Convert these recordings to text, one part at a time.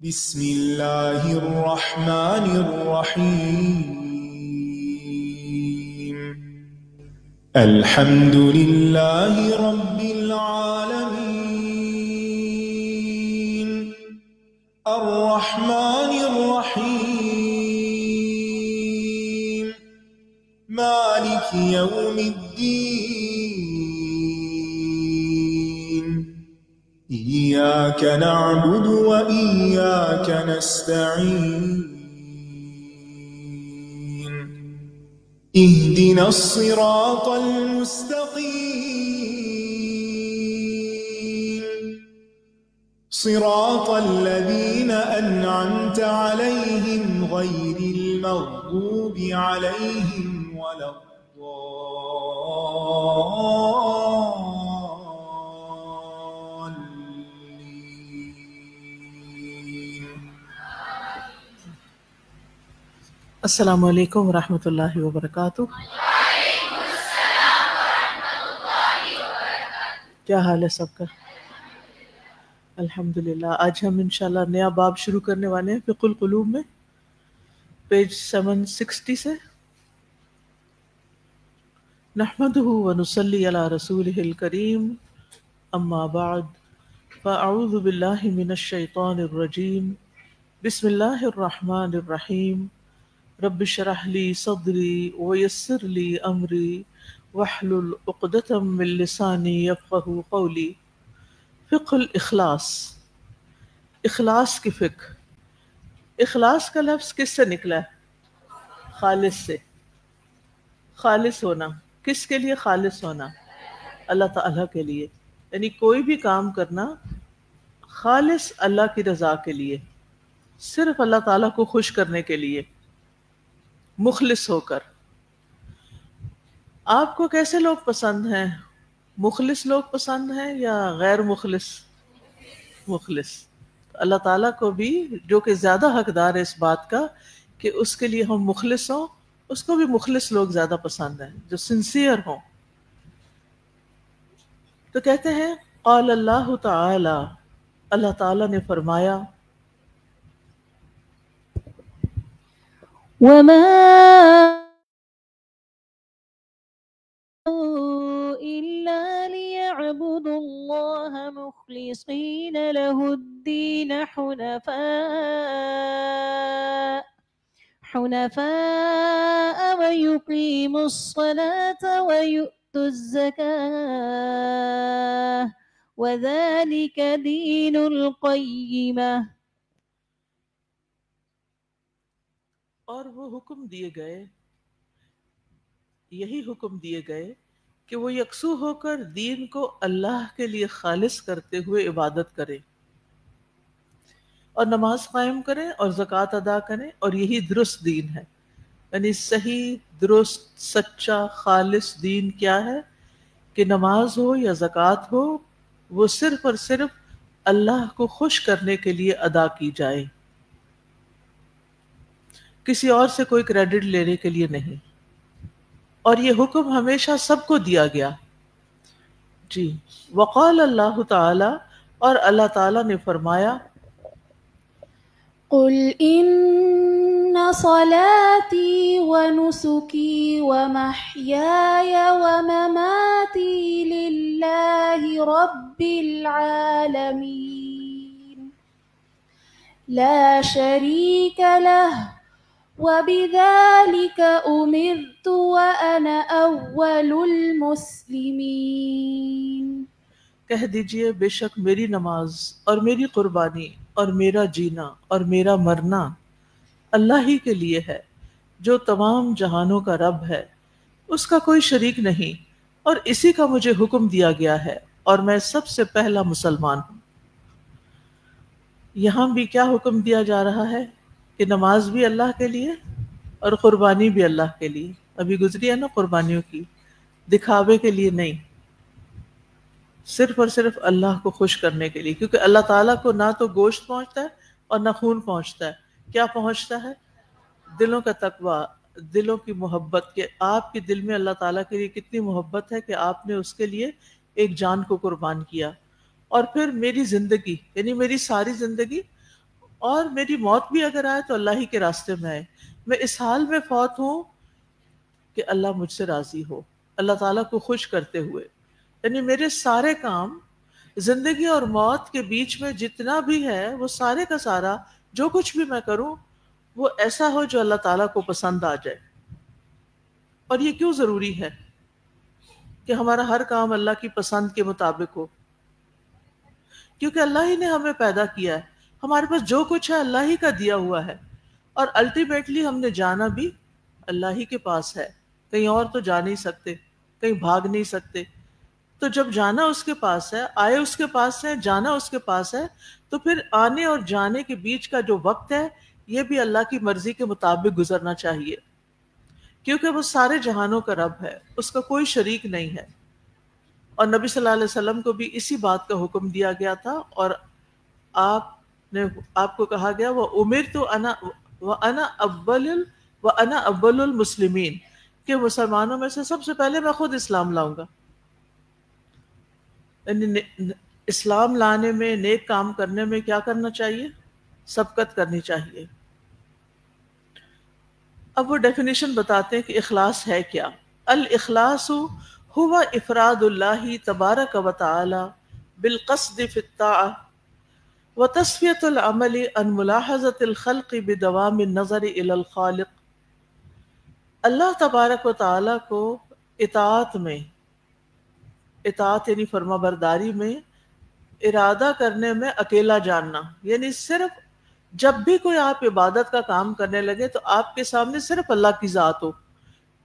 بسم اللہ الرحمن الرحیم الحمد للہ رب العالمین الرحمن الرحیم مالک یوم الدین إياك نعبد وإياك نستعين اهدنا الصراط المستقيم صراط الذين أنعمت عليهم غير المغضوب عليهم ولا السلام علیکم ورحمۃ اللہ وبرکاتہ۔ کیا حال ہے سب کا؟ الحمدللہ۔ آج ہم انشاءاللہ نیا باب شروع کرنے والے ہیں فقہ القلوب میں، پیج 760 سے۔ نحمده ونصلی علی رسولہ الکریم، اما بعد فاعوذ باللہ من الشیطان الرجیم، بسم اللہ الرحمن الرحیم۔ رب اشرح لی صدری ویسر لی امری واحلل عقدۃ من لسانی یفقہوا قولی۔ فقہ الاخلاص، اخلاص کی فقہ۔ اخلاص کا لفظ کس سے نکلا ہے؟ خالص سے۔ خالص ہونا، کس کے لیے خالص ہونا؟ اللہ تعالیٰ کے لیے، یعنی کوئی بھی کام کرنا خالص اللہ کی رضا کے لیے، صرف اللہ تعالیٰ کو خوش کرنے کے لیے، مخلص ہو کر۔ آپ کو کیسے لوگ پسند ہیں؟ مخلص لوگ پسند ہیں یا غیر مخلص؟ مخلص۔ اللہ تعالیٰ کو بھی، جو کہ زیادہ حقدار ہے اس بات کا کہ اس کے لیے ہم مخلص ہوں، اس کو بھی مخلص لوگ زیادہ پسند ہیں، جو سنسیئر ہوں۔ تو کہتے ہیں قال اللہ تعالی، اللہ تعالیٰ نے فرمایا، وما إلا ليعبدوا الله مخلصين له الدين حنفاء ويقيموا الصلاة ويؤتوا الزكاة وذلك دين القيمة۔ اور وہ حکم دیے گئے، یہی حکم دیے گئے کہ وہ یکسو ہو کر دین کو اللہ کے لیے خالص کرتے ہوئے عبادت کریں اور نماز قائم کریں اور زکوٰۃ ادا کریں، اور یہی درست دین ہے۔ یعنی صحیح، درست، سچا، خالص دین کیا ہے؟ کہ نماز ہو یا زکوٰۃ ہو، وہ صرف اور صرف اللہ کو خوش کرنے کے لیے ادا کی جائے، کسی اور سے کوئی کریڈٹ لینے کے لیے نہیں۔ اور یہ حکم ہمیشہ سب کو دیا گیا۔ جی، وقال اللہ تعالی، اور اللہ تعالی نے فرمایا، قل ان صلاتي ونسكي ومحياي ومماتي لله رب العالمين لا شريك له وبذلك أمرت وأنا أول المسلمين۔ کہہ دیجئے بے شک میری نماز اور میری قربانی اور میرا جینا اور میرا مرنا اللہ ہی کے لیے ہے، جو تمام جہانوں کا رب ہے، اس کا کوئی شریک نہیں، اور اسی کا مجھے حکم دیا گیا ہے، اور میں سب سے پہلا مسلمان ہوں۔ یہاں بھی کیا حکم دیا جا رہا ہے؟ کہ نماز بھی اللہ کے لیے اور قربانی بھی اللہ کے لیے۔ ابھی گزری ہے نا قربانیوں کی، دکھاوے کے لیے نہیں، صرف اور صرف اللہ کو خوش کرنے کے لیے، کیونکہ اللہ تعالیٰ کو نہ تو گوشت پہنچتا ہے اور نہ خون پہنچتا ہے۔ کیا پہنچتا ہے؟ دلوں کا تقویٰ، دلوں کی محبت، کہ آپ کے دل میں اللہ تعالیٰ کے لیے کتنی محبت ہے کہ آپ نے اس کے لیے ایک جان کو قربان کیا۔ اور پھر میری زندگی یعنی میری ساری زندگی اور میری موت بھی اگر آئے تو اللہ ہی کے راستے میں آئے، میں اس حال میں فوت ہوں کہ اللہ مجھ سے راضی ہو، اللہ تعالیٰ کو خوش کرتے ہوئے، یعنی میرے سارے کام زندگی اور موت کے بیچ میں جتنا بھی ہے وہ سارے کا سارا جو کچھ بھی میں کروں وہ ایسا ہو جو اللہ تعالیٰ کو پسند آ جائے۔ اور یہ کیوں ضروری ہے کہ ہمارا ہر کام اللہ کی پسند کے مطابق ہو؟ کیونکہ اللہ ہی نے ہمیں پیدا کیا ہے، ہمارے پاس جو کچھ ہے اللہ ہی کا دیا ہوا ہے، اور الٹیمیٹلی ہم نے جانا بھی اللہ ہی کے پاس ہے، کہیں اور تو جا نہیں سکتے، کہیں بھاگ نہیں سکتے۔ تو جب جانا اس کے پاس ہے، آئے اس کے پاس ہے، جانا اس کے پاس ہے، تو پھر آنے اور جانے کے بیچ کا جو وقت ہے یہ بھی اللہ کی مرضی کے مطابق گزرنا چاہیے، کیونکہ وہ سارے جہانوں کا رب ہے، اس کا کوئی شریک نہیں ہے۔ اور نبی صلی اللہ علیہ وسلم کو بھی اسی بات کا حکم دیا گیا تھا، اور آپ کو کہا گیا وَأَنَا أَوَّلُ الْمُسْلِمِينَ کہ مسلمانوں میں سے سب سے پہلے میں خود اسلام لاؤں گا۔ یعنی اسلام لانے میں، نیک کام کرنے میں کیا کرنا چاہیے؟ سبقت کرنی چاہیے۔ اب وہ ڈیفینیشن بتاتے ہیں کہ اخلاص ہے کیا۔ الاخلاص هو افراد اللہ تبارک و تعالی بالقصد فی الطاعہ وتصفیۃ العمل عن ملاحظۃ الخلق بدوام النظر الی الخالق۔ اللہ تبارک و تعالی کو اطاعت میں، اطاعت یعنی فرما برداری میں، ارادہ کرنے میں اکیلا جاننا، یعنی صرف جب بھی کوئی آپ عبادت کا کام کرنے لگے تو آپ کے سامنے صرف اللہ کی ذات ہو،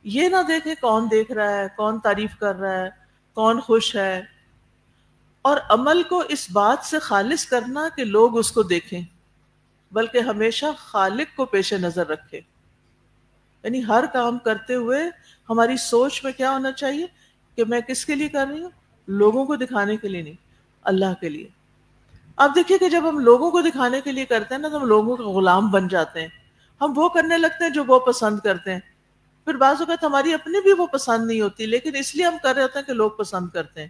یہ نہ دیکھیں کون دیکھ رہا ہے، کون تعریف کر رہا ہے، کون خوش ہے، اور عمل کو اس بات سے خالص کرنا کہ لوگ اس کو دیکھیں، بلکہ ہمیشہ خالق کو پیش نظر رکھے۔ یعنی ہر کام کرتے ہوئے ہماری سوچ میں کیا ہونا چاہیے کہ میں کس کے لیے کر رہی ہوں؟ لوگوں کو دکھانے کے لیے نہیں، اللہ کے لیے۔ آپ دیکھیے کہ جب ہم لوگوں کو دکھانے کے لیے کرتے ہیں نا تو ہم لوگوں کے غلام بن جاتے ہیں، ہم وہ کرنے لگتے ہیں جو وہ پسند کرتے ہیں، پھر بعض اوقات ہماری اپنی بھی وہ پسند نہیں ہوتی، لیکن اس لیے ہم کر رہے ہوتے ہیں کہ لوگ پسند کرتے ہیں،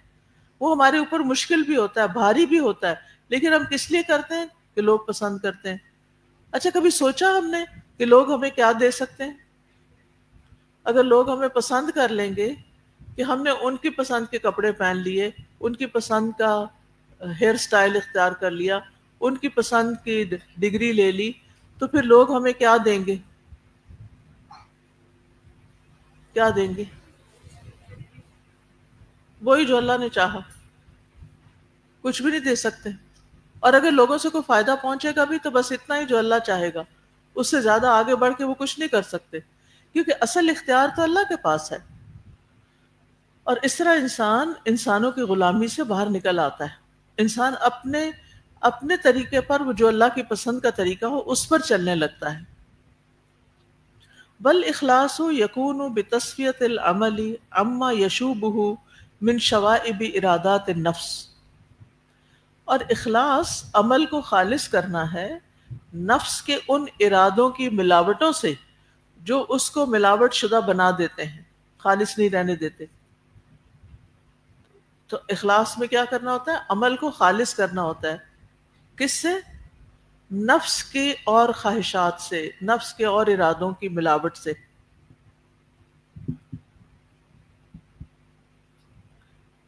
وہ ہمارے اوپر مشکل بھی ہوتا ہے، بھاری بھی ہوتا ہے، لیکن ہم کس لیے کرتے ہیں کہ لوگ پسند کرتے ہیں۔ اچھا کبھی سوچا ہم نے کہ لوگ ہمیں کیا دے سکتے ہیں؟ اگر لوگ ہمیں پسند کر لیں گے کہ ہم نے ان کی پسند کے کپڑے پہن لیے، ان کی پسند کا ہیئر سٹائل اختیار کر لیا، ان کی پسند کی ڈگری لے لی، تو پھر لوگ ہمیں کیا دیں گے؟ کیا دیں گے؟ وہی جو اللہ نے چاہا، کچھ بھی نہیں دے سکتے۔ اور اگر لوگوں سے کوئی فائدہ پہنچے گا بھی تو بس اتنا ہی جو اللہ چاہے گا، اس سے زیادہ آگے بڑھ کے وہ کچھ نہیں کر سکتے، کیونکہ اصل اختیار تو اللہ کے پاس ہے۔ اور اس طرح انسان انسانوں کی غلامی سے باہر نکل آتا ہے، انسان اپنے طریقے پر، وہ جو اللہ کی پسند کا طریقہ ہو اس پر چلنے لگتا ہے۔ بل اخلاص یکون بتصفیۃ العمل عما یشوبہ من شوائب ارادات النفس، اور اخلاص عمل کو خالص کرنا ہے نفس کے ان ارادوں کی ملاوٹوں سے جو اس کو ملاوٹ شدہ بنا دیتے ہیں، خالص نہیں رہنے دیتے۔ تو اخلاص میں کیا کرنا ہوتا ہے؟ عمل کو خالص کرنا ہوتا ہے، کس سے؟ نفس کی اور خواہشات سے، نفس کے اور ارادوں کی ملاوٹ سے۔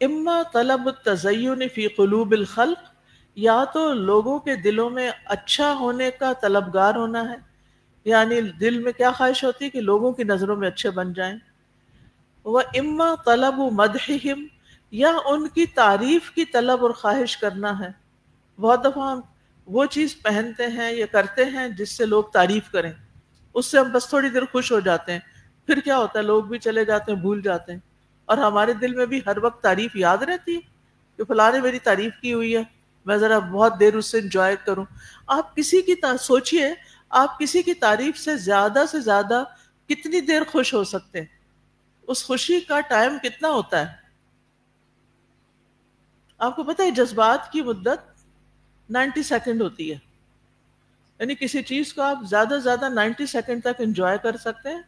اما طلب التزین فی قلوب الخلق، یا تو لوگوں کے دلوں میں اچھا ہونے کا طلبگار ہونا ہے، یعنی دل میں کیا خواہش ہوتی ہے کہ لوگوں کی نظروں میں اچھے بن جائیں۔ وَإِمَّا طَلَبُ مَدْحِهِمْ، یا ان کی تعریف کی طلب اور خواہش کرنا ہے۔ بہت دفعہ ہم وہ چیز پہنتے ہیں یا کرتے ہیں جس سے لوگ تعریف کریں، اس سے ہم بس تھوڑی دیر خوش ہو جاتے ہیں، پھر کیا ہوتا ہے لوگ بھی چلے جاتے ہیں، بھول جاتے ہیں، اور ہمارے دل میں بھی ہر وقت تعریف یاد رہتی ہے کہ فلاں نے میری تعریف کی ہوئی ہے، میں ذرا بہت دیر اس سے انجوائے کروں۔ آپ کسی کی سوچئے، آپ کسی کی تعریف سے زیادہ کتنی دیر خوش ہو سکتے ہیں؟ اس خوشی کا ٹائم کتنا ہوتا ہے؟ آپ کو پتہ ہے جذبات کی مدت 90 سیکنڈ ہوتی ہے، یعنی کسی چیز کو آپ زیادہ 90 سیکنڈ تک انجوائے کر سکتے ہیں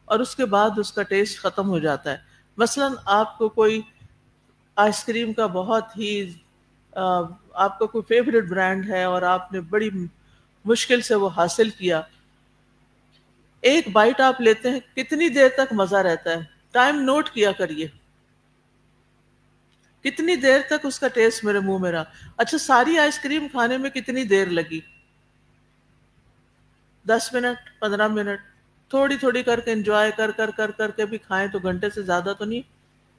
اور اس کے بعد اس کا ٹیسٹ ختم ہو جاتا ہے۔ مثلا آپ کو کوئی آئس کریم کا بہت ہی آپ کا کوئی فیوریٹ برانڈ ہے اور آپ نے بڑی مشکل سے وہ حاصل کیا، ایک بائٹ آپ لیتے ہیں، کتنی دیر تک مزہ رہتا ہے؟ ٹائم نوٹ کیا کریے، کتنی دیر تک اس کا ٹیسٹ میرے منہ میں رہا۔ اچھا، ساری آئس کریم کھانے میں کتنی دیر لگی؟ 10 منٹ، 15 منٹ، تھوڑی تھوڑی کر کے انجوائے کر کے بھی کھائیں تو گھنٹے سے زیادہ تو نہیں،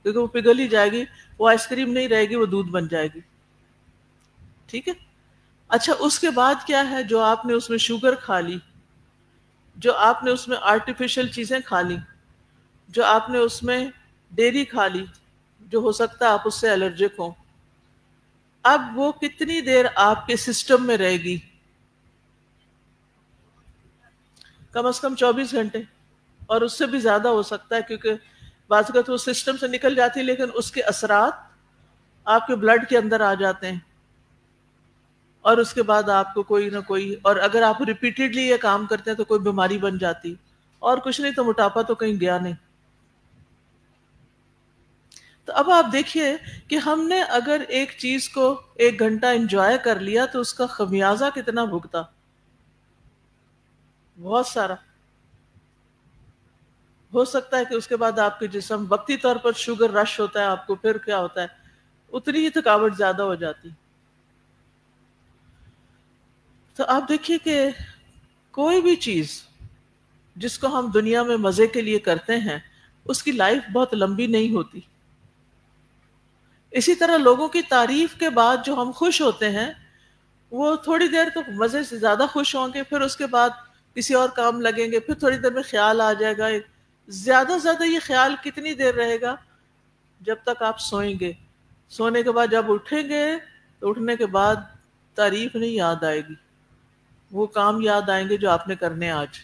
کیونکہ وہ پگھل ہی جائے گی، وہ آئس کریم نہیں رہے گی، وہ دودھ بن جائے گی، ٹھیک ہے؟ اچھا، اس کے بعد کیا ہے؟ جو آپ نے اس میں شوگر کھا لی، جو آپ نے اس میں آرٹیفیشل چیزیں کھا لی، جو آپ نے اس میں ڈیری کھا لی، جو ہو سکتا ہے آپ اس سے الرجک ہوں، اب وہ کتنی دیر آپ کے سسٹم میں رہے گی؟ کم از کم 24 گھنٹے، اور اس سے بھی زیادہ ہو سکتا ہے، کیونکہ بعض اوقات وہ سسٹم سے نکل جاتی ہے لیکن اس کے اثرات آپ کے بلڈ کے اندر آ جاتے ہیں، اور اس کے بعد آپ کو کوئی نہ کوئی، اور اگر آپ ریپیٹڈلی یہ کام کرتے ہیں تو کوئی بیماری بن جاتی، اور کچھ نہیں تو موٹاپا تو کہیں گیا نہیں۔ تو اب آپ دیکھیے کہ ہم نے اگر ایک چیز کو 1 گھنٹہ انجوائے کر لیا تو اس کا خمیازہ کتنا بھگتا، بہت سارا۔ ہو سکتا ہے کہ اس کے بعد آپ کے جسم وقتی طور پر شوگر رش ہوتا ہے، آپ کو پھر کیا ہوتا ہے، اتنی ہی تھکاوٹ زیادہ ہو جاتی۔ تو آپ دیکھیے کہ کوئی بھی چیز جس کو ہم دنیا میں مزے کے لیے کرتے ہیں اس کی لائف بہت لمبی نہیں ہوتی۔ اسی طرح لوگوں کی تعریف کے بعد جو ہم خوش ہوتے ہیں وہ تھوڑی دیر تو مزے سے زیادہ خوش ہوں گے، پھر اس کے بعد کسی اور کام لگیں گے، پھر تھوڑی دیر میں خیال آ جائے گا، زیادہ سے زیادہ یہ خیال کتنی دیر رہے گا؟ جب تک آپ سوئیں گے۔ سونے کے بعد جب اٹھیں گے تو اٹھنے کے بعد تعریف نہیں یاد آئے گی، وہ کام یاد آئیں گے جو آپ نے کرنے آج۔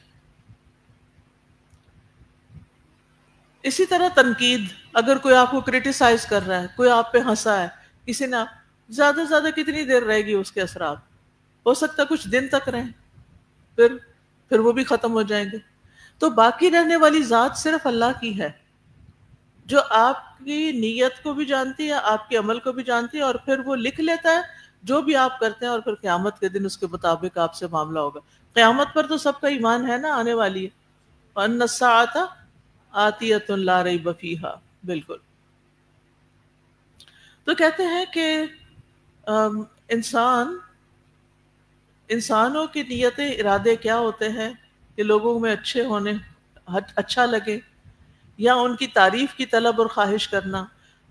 اسی طرح تنقید، اگر کوئی آپ کو کرٹیسائز کر رہا ہے، کوئی آپ پہ ہنسا ہے، کسی نے، زیادہ سے زیادہ کتنی دیر رہے گی اس کے اثرات؟ ہو سکتا ہے کچھ دن تک رہیں، پھر وہ بھی ختم ہو جائیں گے۔ تو باقی رہنے والی ذات صرف اللہ کی ہے، جو آپ کی نیت کو بھی جانتی ہے، آپ کے عمل کو بھی جانتی ہے، اور پھر وہ لکھ لیتا ہے جو بھی آپ کرتے ہیں، اور پھر قیامت کے دن اس کے مطابق آپ سے معاملہ ہوگا۔ قیامت پر تو سب کا ایمان ہے نا، آنے والی ہے، وَأَنَّ السَّاعَةَ آتِيَةٌ لَا رَيْبَ فِيهَا، بالکل۔ تو کہتے ہیں کہ انسانوں کی نیتیں، ارادے کیا ہوتے ہیں کہ لوگوں میں اچھے ہونے، اچھا لگے، یا ان کی تعریف کی طلب اور خواہش کرنا،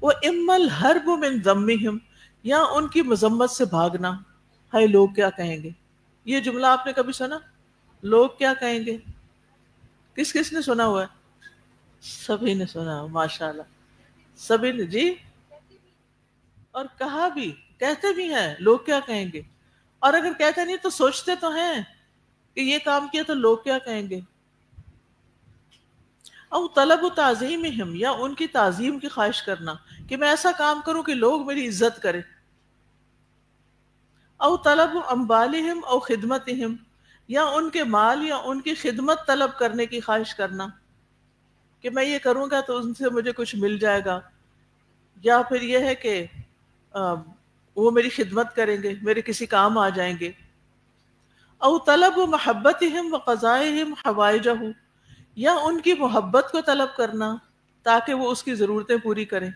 وہ اما الحرب من ذمہم، یا ان کی مذمت سے بھاگنا، ہائے لوگ کیا کہیں گے۔ یہ جملہ آپ نے کبھی سنا؟ لوگ کیا کہیں گے؟ کس کس نے سنا ہوا ہے؟ سبھی نے سنا، ماشاءاللہ، سبھی نے، جی، اور کہا بھی، کہتے بھی ہیں لوگ کیا کہیں گے، اور اگر کہتے نہیں تو سوچتے تو ہیں کہ یہ کام کیا تو لوگ کیا کہیں گے۔ او طلب و تعظیمہم، یا ان کی تعظیم کی خواہش کرنا کہ میں ایسا کام کروں کہ لوگ میری عزت کریں۔ او طلب اموالہم او خدمتہم، یا ان کے مال یا ان کی خدمت طلب کرنے کی خواہش کرنا کہ میں یہ کروں گا تو ان سے مجھے کچھ مل جائے گا، یا پھر یہ ہے کہ وہ میری خدمت کریں گے، میرے کسی کام آ جائیں گے۔ او طلب محبتہم وقضائہم حوائجہ، یا ان کی محبت کو طلب کرنا تاکہ وہ اس کی ضرورتیں پوری کریں،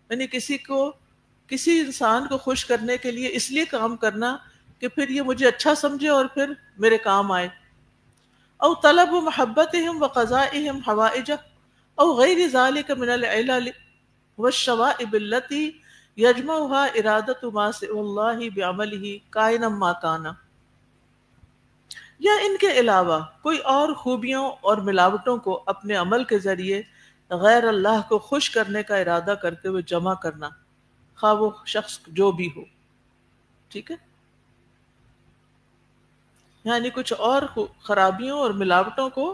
یعنی کسی انسان کو خوش کرنے کے لیے اس لیے کام کرنا کہ پھر یہ مجھے اچھا سمجھے اور پھر میرے کام آئے۔ او طلب محبتہم وقضائہم حوائجہ او غیر ذلک من العلل والشوائب التي يجمعها ارادۃ ما سوى اللہ بعملہ کائنا ما کان، یا ان کے علاوہ کوئی اور خوبیوں اور ملاوٹوں کو اپنے عمل کے ذریعے غیر اللہ کو خوش کرنے کا ارادہ کرتے ہوئے جمع کرنا، خواہ وہ شخص جو بھی ہو، ٹھیک ہے؟ یعنی کچھ اور خرابیوں اور ملاوٹوں کو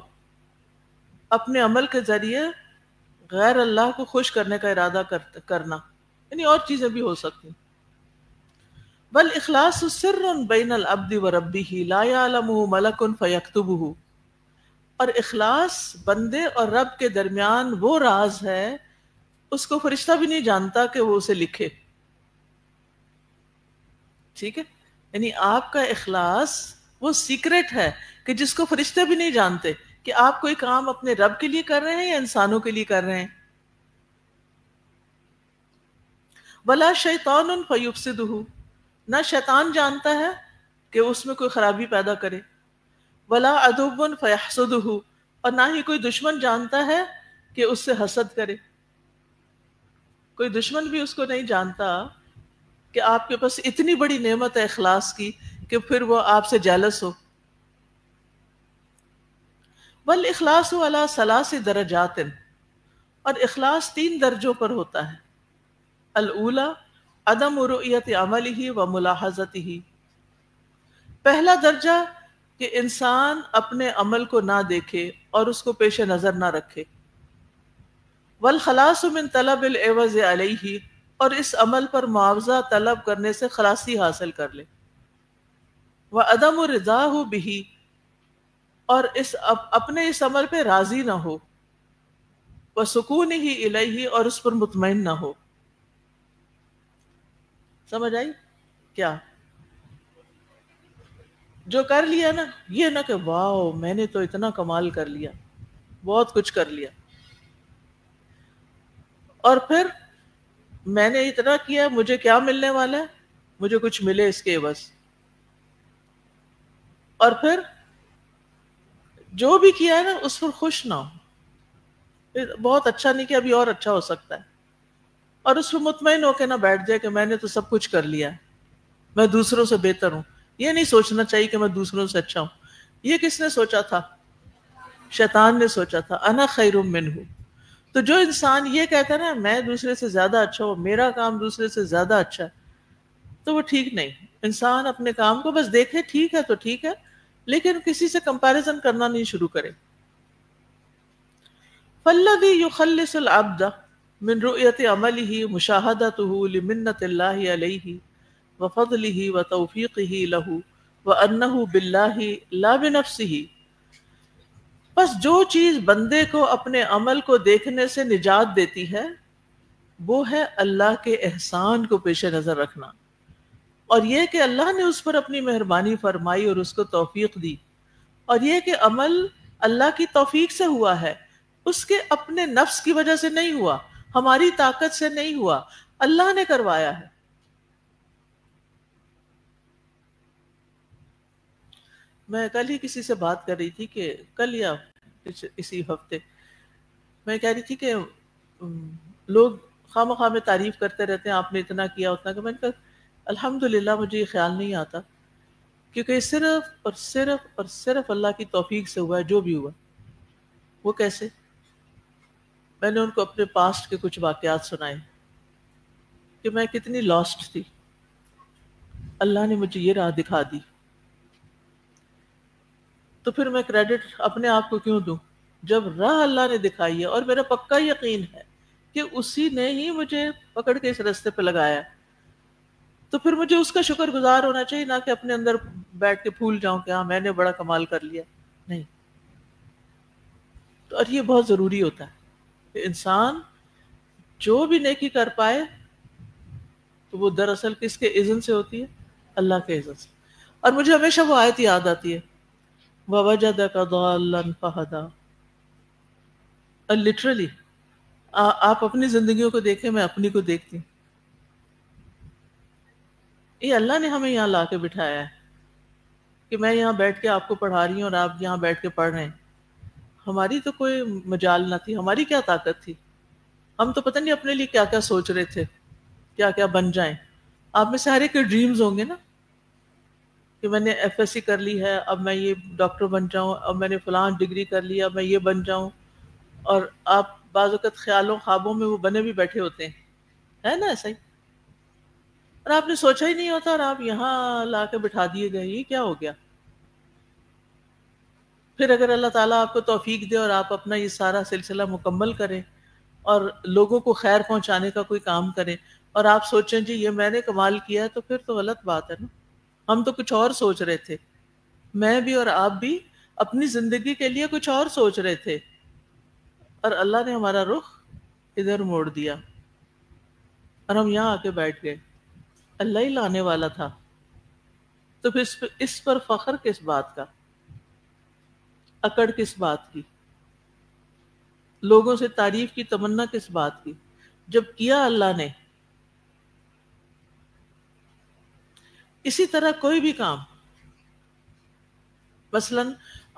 اپنے عمل کے ذریعے غیر اللہ کو خوش کرنے کا ارادہ کرنا، یعنی اور چیزیں بھی ہو سکتی ہیں۔ بل اخلاص سر بین العبد و ربہ لا یعلمہ ملک فیکتبہ، اور اخلاص بندے اور رب کے درمیان وہ راز ہے اس کو فرشتہ بھی نہیں جانتا کہ وہ اسے لکھے۔ ٹھیک ہے، یعنی آپ کا اخلاص وہ سیکرٹ ہے کہ جس کو فرشتے بھی نہیں جانتے کہ آپ کوئی کام اپنے رب کے لیے کر رہے ہیں یا انسانوں کے لیے کر رہے ہیں. ولا شیطان فیفسدہ، نہ شیطان جانتا ہے کہ اس میں کوئی خرابی پیدا کرے. ولا عدو فیحسدہ، اور نہ ہی کوئی دشمن جانتا ہے کہ اس سے حسد کرے. کوئی دشمن بھی اس کو نہیں جانتا کہ آپ کے پاس اتنی بڑی نعمت ہے اخلاص کی کہ پھر وہ آپ سے جیلس ہو. والاخلاص علی ثلاث درجات، اور اخلاص 3 درجوں پر ہوتا ہے. الاولی عدم رؤیت عملہ و ملاحظتہ، پہلا درجہ کہ انسان اپنے عمل کو نہ دیکھے اور اس کو پیش نظر نہ رکھے. والخلاص من طلب العوض علیہ، اور اس عمل پر معاوضہ طلب کرنے سے خلاصی حاصل کر لے. وعدم رضاہ بہ، اور اپنے اس عمل پہ راضی نہ ہو. وسکونہ الیہ، اور اس پر مطمئن نہ ہو. سمجھ آئی کیا؟ جو کر لیا نا، یہ نہ کہ واو میں نے تو اتنا کمال کر لیا، بہت کچھ کر لیا، اور پھر میں نے اتنا کیا، مجھے کیا ملنے والا ہے؟ مجھے کچھ ملے اس کے عوض. اور پھر جو بھی کیا ہے نا اس پر خوش نہ ہو، بہت اچھا نہیں کیا، ابھی اور اچھا ہو سکتا ہے، اور اس پر مطمئن ہو کے نہ بیٹھ جائے کہ میں نے تو سب کچھ کر لیا، میں دوسروں سے بہتر ہوں. یہ نہیں سوچنا چاہیے کہ میں دوسروں سے اچھا ہوں. یہ کس نے سوچا تھا؟ شیطان نے سوچا تھا، انا خیر منہ. تو جو انسان یہ کہتا ہے نا میں دوسرے سے زیادہ اچھا ہوں، میرا کام دوسرے سے زیادہ اچھا ہے، تو وہ ٹھیک نہیں. انسان اپنے کام کو بس دیکھے، ٹھیک ہے تو ٹھیک ہے، لیکن کسی سے کمپیریزن کرنا نہیں شروع کرے. فالذی یخلص العبد من رؤیت عملہ مشاہدتہ لمنت اللہ علیہ وفضلہ وتوفیقہ لہ وانہ باللہ لا بنفسہ. بس جو چیز بندے کو اپنے عمل کو دیکھنے سے نجات دیتی ہے وہ ہے اللہ کے احسان کو پیش نظر رکھنا، اور یہ کہ اللہ نے اس پر اپنی مہربانی فرمائی اور اس کو توفیق دی، اور یہ کہ عمل اللہ کی توفیق سے ہوا ہے، اس کے اپنے نفس کی وجہ سے نہیں ہوا، ہماری طاقت سے نہیں ہوا، اللہ نے کروایا ہے. میں کل ہی کسی سے بات کر رہی تھی کہ کل یا اسی ہفتے میں کہہ رہی تھی کہ لوگ خواہ مخواہ میں تعریف کرتے رہتے ہیں، آپ نے اتنا کیا اتنا کیا. میں نے کہا الحمدللہ مجھے یہ خیال نہیں آتا، کیونکہ صرف اور صرف اور صرف اللہ کی توفیق سے ہوا ہے جو بھی ہوا. وہ کیسے؟ میں نے ان کو اپنے پاسٹ کے کچھ واقعات سنائے کہ میں کتنی لاسٹ تھی، اللہ نے مجھے یہ راہ دکھا دی. تو پھر میں کریڈٹ اپنے آپ کو کیوں دوں جب راہ اللہ نے دکھائی ہے، اور میرا پکا یقین ہے کہ اسی نے ہی مجھے پکڑ کے اس راستے پہ لگایا. تو پھر مجھے اس کا شکر گزار ہونا چاہیے، نہ کہ اپنے اندر بیٹھ کے پھول جاؤں کہ ہاں میں نے بڑا کمال کر لیا. نہیں. تو اور یہ بہت ضروری ہوتا ہے کہ انسان جو بھی نیکی کر پائے تو وہ دراصل کس کے اذن سے ہوتی ہے؟ اللہ کے اذن سے. اور مجھے ہمیشہ وہ آیت یاد آتی ہے وَوَجَدَكَ ضَالًّا فَهَدَىٰ. لٹرلی آپ اپنی زندگیوں کو دیکھیں، میں اپنی کو دیکھتی ہوں. یہ اللہ نے ہمیں یہاں لا کے بٹھایا ہے کہ میں یہاں بیٹھ کے آپ کو پڑھا رہی ہوں اور آپ یہاں بیٹھ کے پڑھ رہے ہیں. ہماری تو کوئی مجال نہ تھی، ہماری کیا طاقت تھی، ہم تو پتہ نہیں اپنے لیے کیا کیا سوچ رہے تھے، کیا کیا بن جائیں. آپ میں سارے کے ڈریمز ہوں گے نا کہ میں نے ایف ایس سی کر لی ہے، اب میں یہ ڈاکٹر بن جاؤں، اب میں نے فلاں ڈگری کر لی، اب میں یہ بن جاؤں. اور آپ بعض اوقات خیالوں خوابوں میں وہ بنے بھی بیٹھے ہوتے ہیں، ہے نا ایسا ہی، اور آپ نے سوچا ہی نہیں ہوتا اور آپ یہاں لا کے بٹھا دیے گئے. یہ کیا ہو گیا؟ پھر اگر اللہ تعالیٰ آپ کو توفیق دے اور آپ اپنا یہ سارا سلسلہ مکمل کریں اور لوگوں کو خیر پہنچانے کا کوئی کام کریں، اور آپ سوچیں جی یہ میں نے کمال کیا ہے، تو پھر تو غلط بات ہے نا. ہم تو کچھ اور سوچ رہے تھے، میں بھی اور آپ بھی اپنی زندگی کے لیے کچھ اور سوچ رہے تھے، اور اللہ نے ہمارا رخ ادھر موڑ دیا اور ہم یہاں آ کے بیٹھ گئے. اللہ ہی لانے والا تھا. تو پھر اس پر فخر کس بات کا، اکڑ کس بات کی، لوگوں سے تعریف کی تمنا کس بات کی، جب کیا اللہ نے۔ اسی طرح کوئی بھی کام، مثلا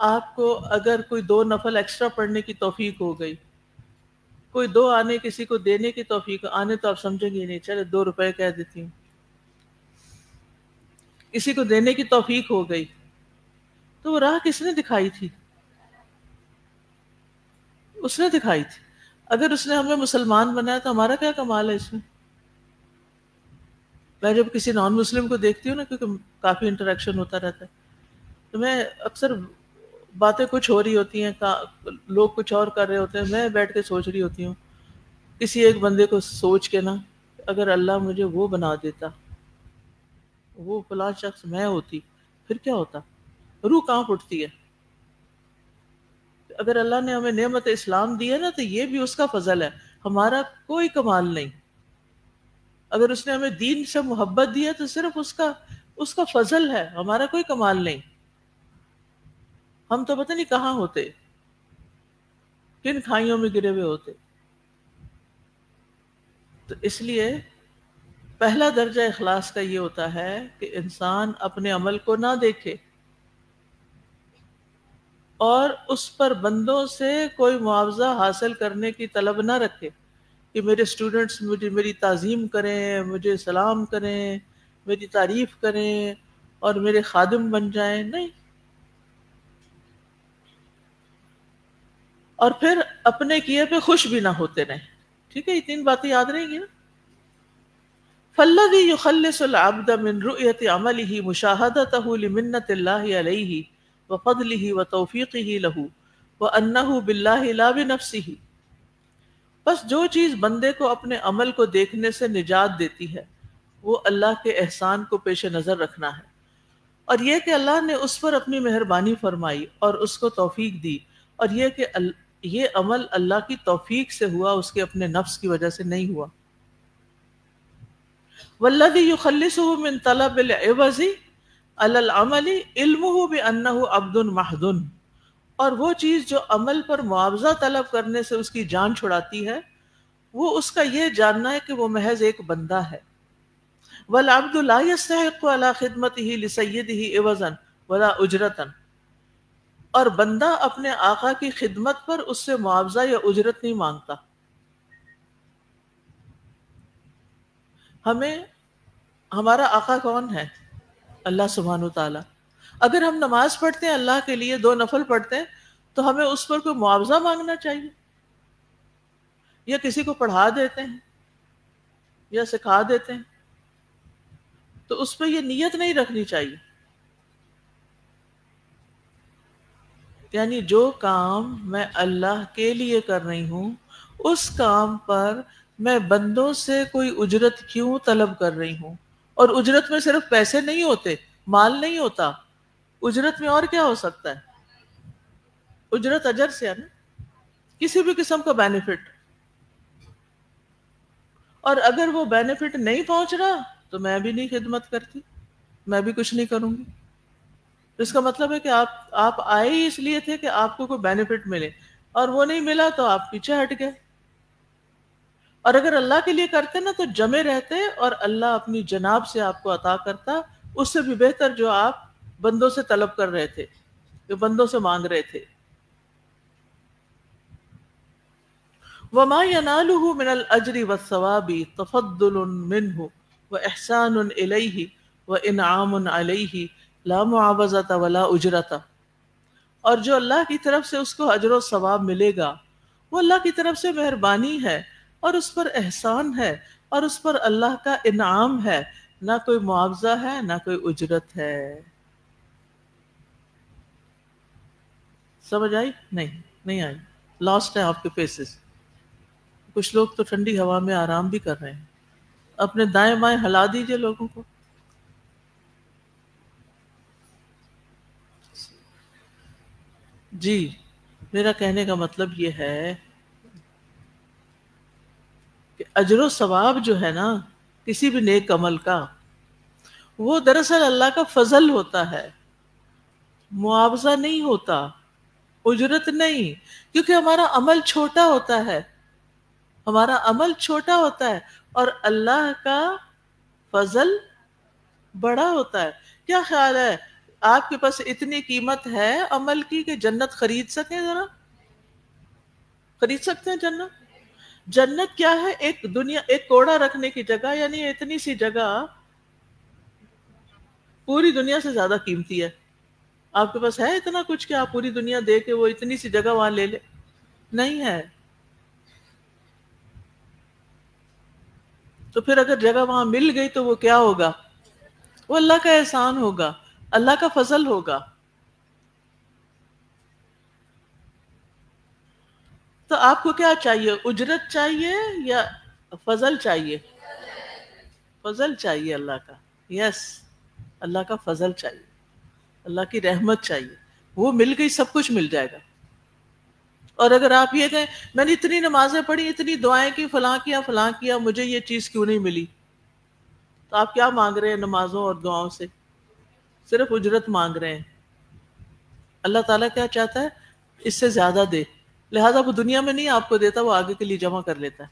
آپ کو اگر کوئی 2 نفل ایکسٹرا پڑھنے کی توفیق ہو گئی، کوئی 2 آنے کسی کو دینے کی توفیق، آنے تو آپ سمجھیں گے نہیں، چلے 2 روپے کہہ دیتی ہوں، کسی کو دینے کی توفیق ہو گئی، تو وہ راہ کس نے دکھائی تھی؟ اس نے دکھائی تھی۔ اگر اس نے ہمیں مسلمان بنایا تو ہمارا کیا کمال ہے اس میں؟ میں جب کسی نان مسلم کو دیکھتی ہوں نا، کیونکہ کافی انٹریکشن ہوتا رہتا ہے، تو میں اکثر باتیں کچھ ہو رہی ہوتی ہیں، لوگ کچھ اور کر رہے ہوتے ہیں، میں بیٹھ کے سوچ رہی ہوتی ہوں کسی ایک بندے کو سوچ کے نا، اگر اللہ مجھے وہ بنا دیتا، وہ فلاں شخص میں ہوتی، پھر کیا ہوتا؟ روح کانپ اٹھتی ہے۔ اگر اللہ نے ہمیں نعمت اسلام دی ہے نا، تو یہ بھی اس کا فضل ہے، ہمارا کوئی کمال نہیں۔ اگر اس نے ہمیں دین سے محبت دی ہے تو صرف اس کا فضل ہے، ہمارا کوئی کمال نہیں۔ ہم تو پتہ نہیں کہاں ہوتے، کن کھائیوں میں گرے ہوئے ہوتے۔ تو اس لیے پہلا درجہ اخلاص کا یہ ہوتا ہے کہ انسان اپنے عمل کو نہ دیکھے اور اس پر بندوں سے کوئی معاوضہ حاصل کرنے کی طلب نہ رکھے کہ میرے اسٹوڈنٹس میری تعظیم کریں، مجھے سلام کریں، میری تعریف کریں اور میرے خادم بن جائیں، نہیں۔ اور پھر اپنے کیے پہ خوش بھی نہ ہوتے رہیں، ٹھیک ہے؟ یہ 3 باتیں یاد رہیں گی نا۔ فالذی یخلص العبد من رؤیت عملہ مشاہدتہ لمنت اللہ علیہ وفضلہ وتوفیقہ لہ وانہ باللہ لا بنفسہ، بس جو چیز بندے کو اپنے عمل کو دیکھنے سے نجات دیتی ہے وہ اللہ کے احسان کو پیش نظر رکھنا ہے، اور یہ کہ اللہ نے اس پر اپنی مہربانی فرمائی اور اس کو توفیق دی، اور یہ کہ یہ عمل اللہ کی توفیق سے ہوا، اس کے اپنے نفس کی وجہ سے نہیں ہوا۔ والذی یخلصہ من طلب العوض علی العمل علمہ بانہ عبد محض، اور وہ چیز جو عمل پر معاوضہ طلب کرنے سے اس کی جان چھڑاتی ہے، وہ اس کا یہ جاننا ہے کہ وہ محض ایک بندہ ہے۔ والعبد لا يستحق على خدمته لسیدہ عوضا ولا اجرتا، اور بندہ اپنے آقا کی خدمت پر اس سے معاوضہ یا اجرت نہیں مانگتا۔ ہمارا آقا کون ہے؟ اللہ سبحانہ وتعالی۔ اگر ہم نماز پڑھتے ہیں اللہ کے لیے، 2 نفل پڑھتے ہیں، تو ہمیں اس پر کوئی معاوضہ مانگنا چاہیے؟ یا کسی کو پڑھا دیتے ہیں یا سکھا دیتے ہیں تو اس پہ یہ نیت نہیں رکھنی چاہیے، یعنی جو کام میں اللہ کے لیے کر رہی ہوں اس کام پر میں بندوں سے کوئی اجرت کیوں طلب کر رہی ہوں؟ اور اجرت میں صرف پیسے نہیں ہوتے، مال نہیں ہوتا، اجرت میں اور کیا ہو سکتا ہے؟ اجرت اجر سے ہے نا، کسی بھی قسم کا بینیفٹ۔ اور اگر وہ بینیفٹ نہیں پہنچ رہا تو میں بھی نہیں خدمت کرتی، میں بھی کچھ نہیں کروں گی۔ اس کا مطلب ہے کہ آپ آئے ہی اس لیے تھے کہ آپ کو کوئی بینیفٹ ملے، اور وہ نہیں ملا تو آپ پیچھے ہٹ گئے۔ اور اگر اللہ کے لیے کرتے نا تو جمے رہتے، اور اللہ اپنی جناب سے آپ کو عطا کرتا اس سے بھی بہتر جو آپ بندوں سے طلب کر رہے تھے، جو بندوں سے مانگ رہے تھے۔ وما يناله من الاجر والثواب تفضل منه واحسان اليه وانعام عليه لا معاوضة ولا اجرة، اور جو اللہ کی طرف سے اس کو اجر و ثواب ملے گا وہ اللہ کی طرف سے مہربانی ہے اور اس پر احسان ہے اور اس پر اللہ کا انعام ہے، نہ کوئی معاوضہ ہے نہ کوئی اجرت ہے۔ سمجھ آئی؟ نہیں آئی، لاسٹ ہے آپ کے فیسز۔ کچھ لوگ تو ٹھنڈی ہوا میں آرام بھی کر رہے ہیں، اپنے دائیں بائیں ہلا دیجئے لوگوں کو۔ جی، میرا کہنے کا مطلب یہ ہے کہ اجر و ثواب جو ہے نا کسی بھی نیک عمل کا، وہ دراصل اللہ کا فضل ہوتا ہے، معاوضہ نہیں ہوتا، اجرت نہیں، کیونکہ ہمارا عمل چھوٹا ہوتا ہے، ہمارا عمل چھوٹا ہوتا ہے اور اللہ کا فضل بڑا ہوتا ہے. کیا خیال ہے آپ کے پاس اتنی قیمت ہے عمل کی کہ جنت خرید سکیں؟ ذرا خرید سکتے ہیں جنت؟ جنت کیا ہے؟ ایک دنیا، ایک کوڑا رکھنے کی جگہ، یعنی اتنی سی جگہ پوری دنیا سے زیادہ قیمتی ہے. آپ کے پاس ہے اتنا کچھ کہ آپ پوری دنیا دے کے وہ اتنی سی جگہ وہاں لے لے؟ نہیں ہے. تو پھر اگر جگہ وہاں مل گئی تو وہ کیا ہوگا؟ وہ اللہ کا احسان ہوگا، اللہ کا فضل ہوگا. تو آپ کو کیا چاہیے؟ اجرت چاہیے یا فضل چاہیے؟ فضل چاہیے اللہ کا. یس، اللہ کا فضل چاہیے، اللہ کی رحمت چاہیے. وہ مل گئی سب کچھ مل جائے گا. اور اگر آپ یہ کہیں میں نے اتنی نمازیں پڑھی، اتنی دعائیں کی، فلاں کیا فلاں کیا، مجھے یہ چیز کیوں نہیں ملی، تو آپ کیا مانگ رہے ہیں نمازوں اور دعاؤں سے؟ صرف اجرت مانگ رہے ہیں. اللہ تعالیٰ کیا چاہتا ہے؟ اس سے زیادہ دے، لہذا وہ دنیا میں نہیں آپ کو دیتا، وہ آگے کے لیے جمع کر لیتا ہے.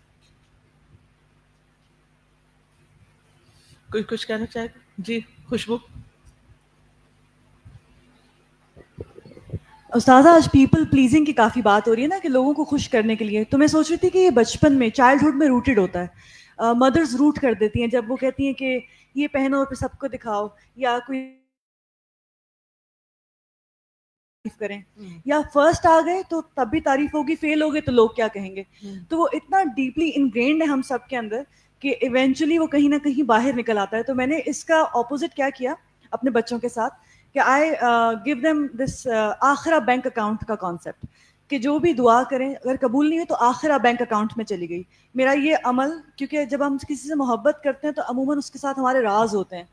کوئی کچھ کہنا چاہے گا؟ جی خوشبو. استاذہ آج پیپل پلیزنگ کی کافی بات ہو رہی ہے نا، کہ لوگوں کو خوش کرنے کے لیے. تو میں سوچ رہی تھی کہ یہ بچپن میں، چائلڈہڈ میں روٹیڈ ہوتا ہے. مدرز روٹ کر دیتی ہیں جب وہ کہتی ہیں کہ یہ پہنو اور پھر سب کو دکھاؤ، یا کوئی تعریف کریں، یا فرسٹ آ گئے تو تب بھی تعریف ہوگی، فیل ہو گئے تو لوگ کیا کہیں گے. تو وہ اتنا ڈیپلی انگرینڈ ہے ہم سب کے اندر کہ ایونچولی وہ کہیں نہ کہیں باہر نکل آتا ہے. تو میں نے اس کا اپوزٹ کیا کیا اپنے بچوں کے ساتھ کہ آئی گیو دیم دس آخرہ بینک اکاؤنٹ کا کانسیپٹ، کہ جو بھی دعا کریں اگر قبول نہیں ہوئی تو آخرہ بینک اکاؤنٹ میں چلی گئی. میرا یہ عمل، کیونکہ جب ہم کسی سے محبت کرتے ہیں تو عموماً اس کے ساتھ ہمارے راز ہوتے ہیں،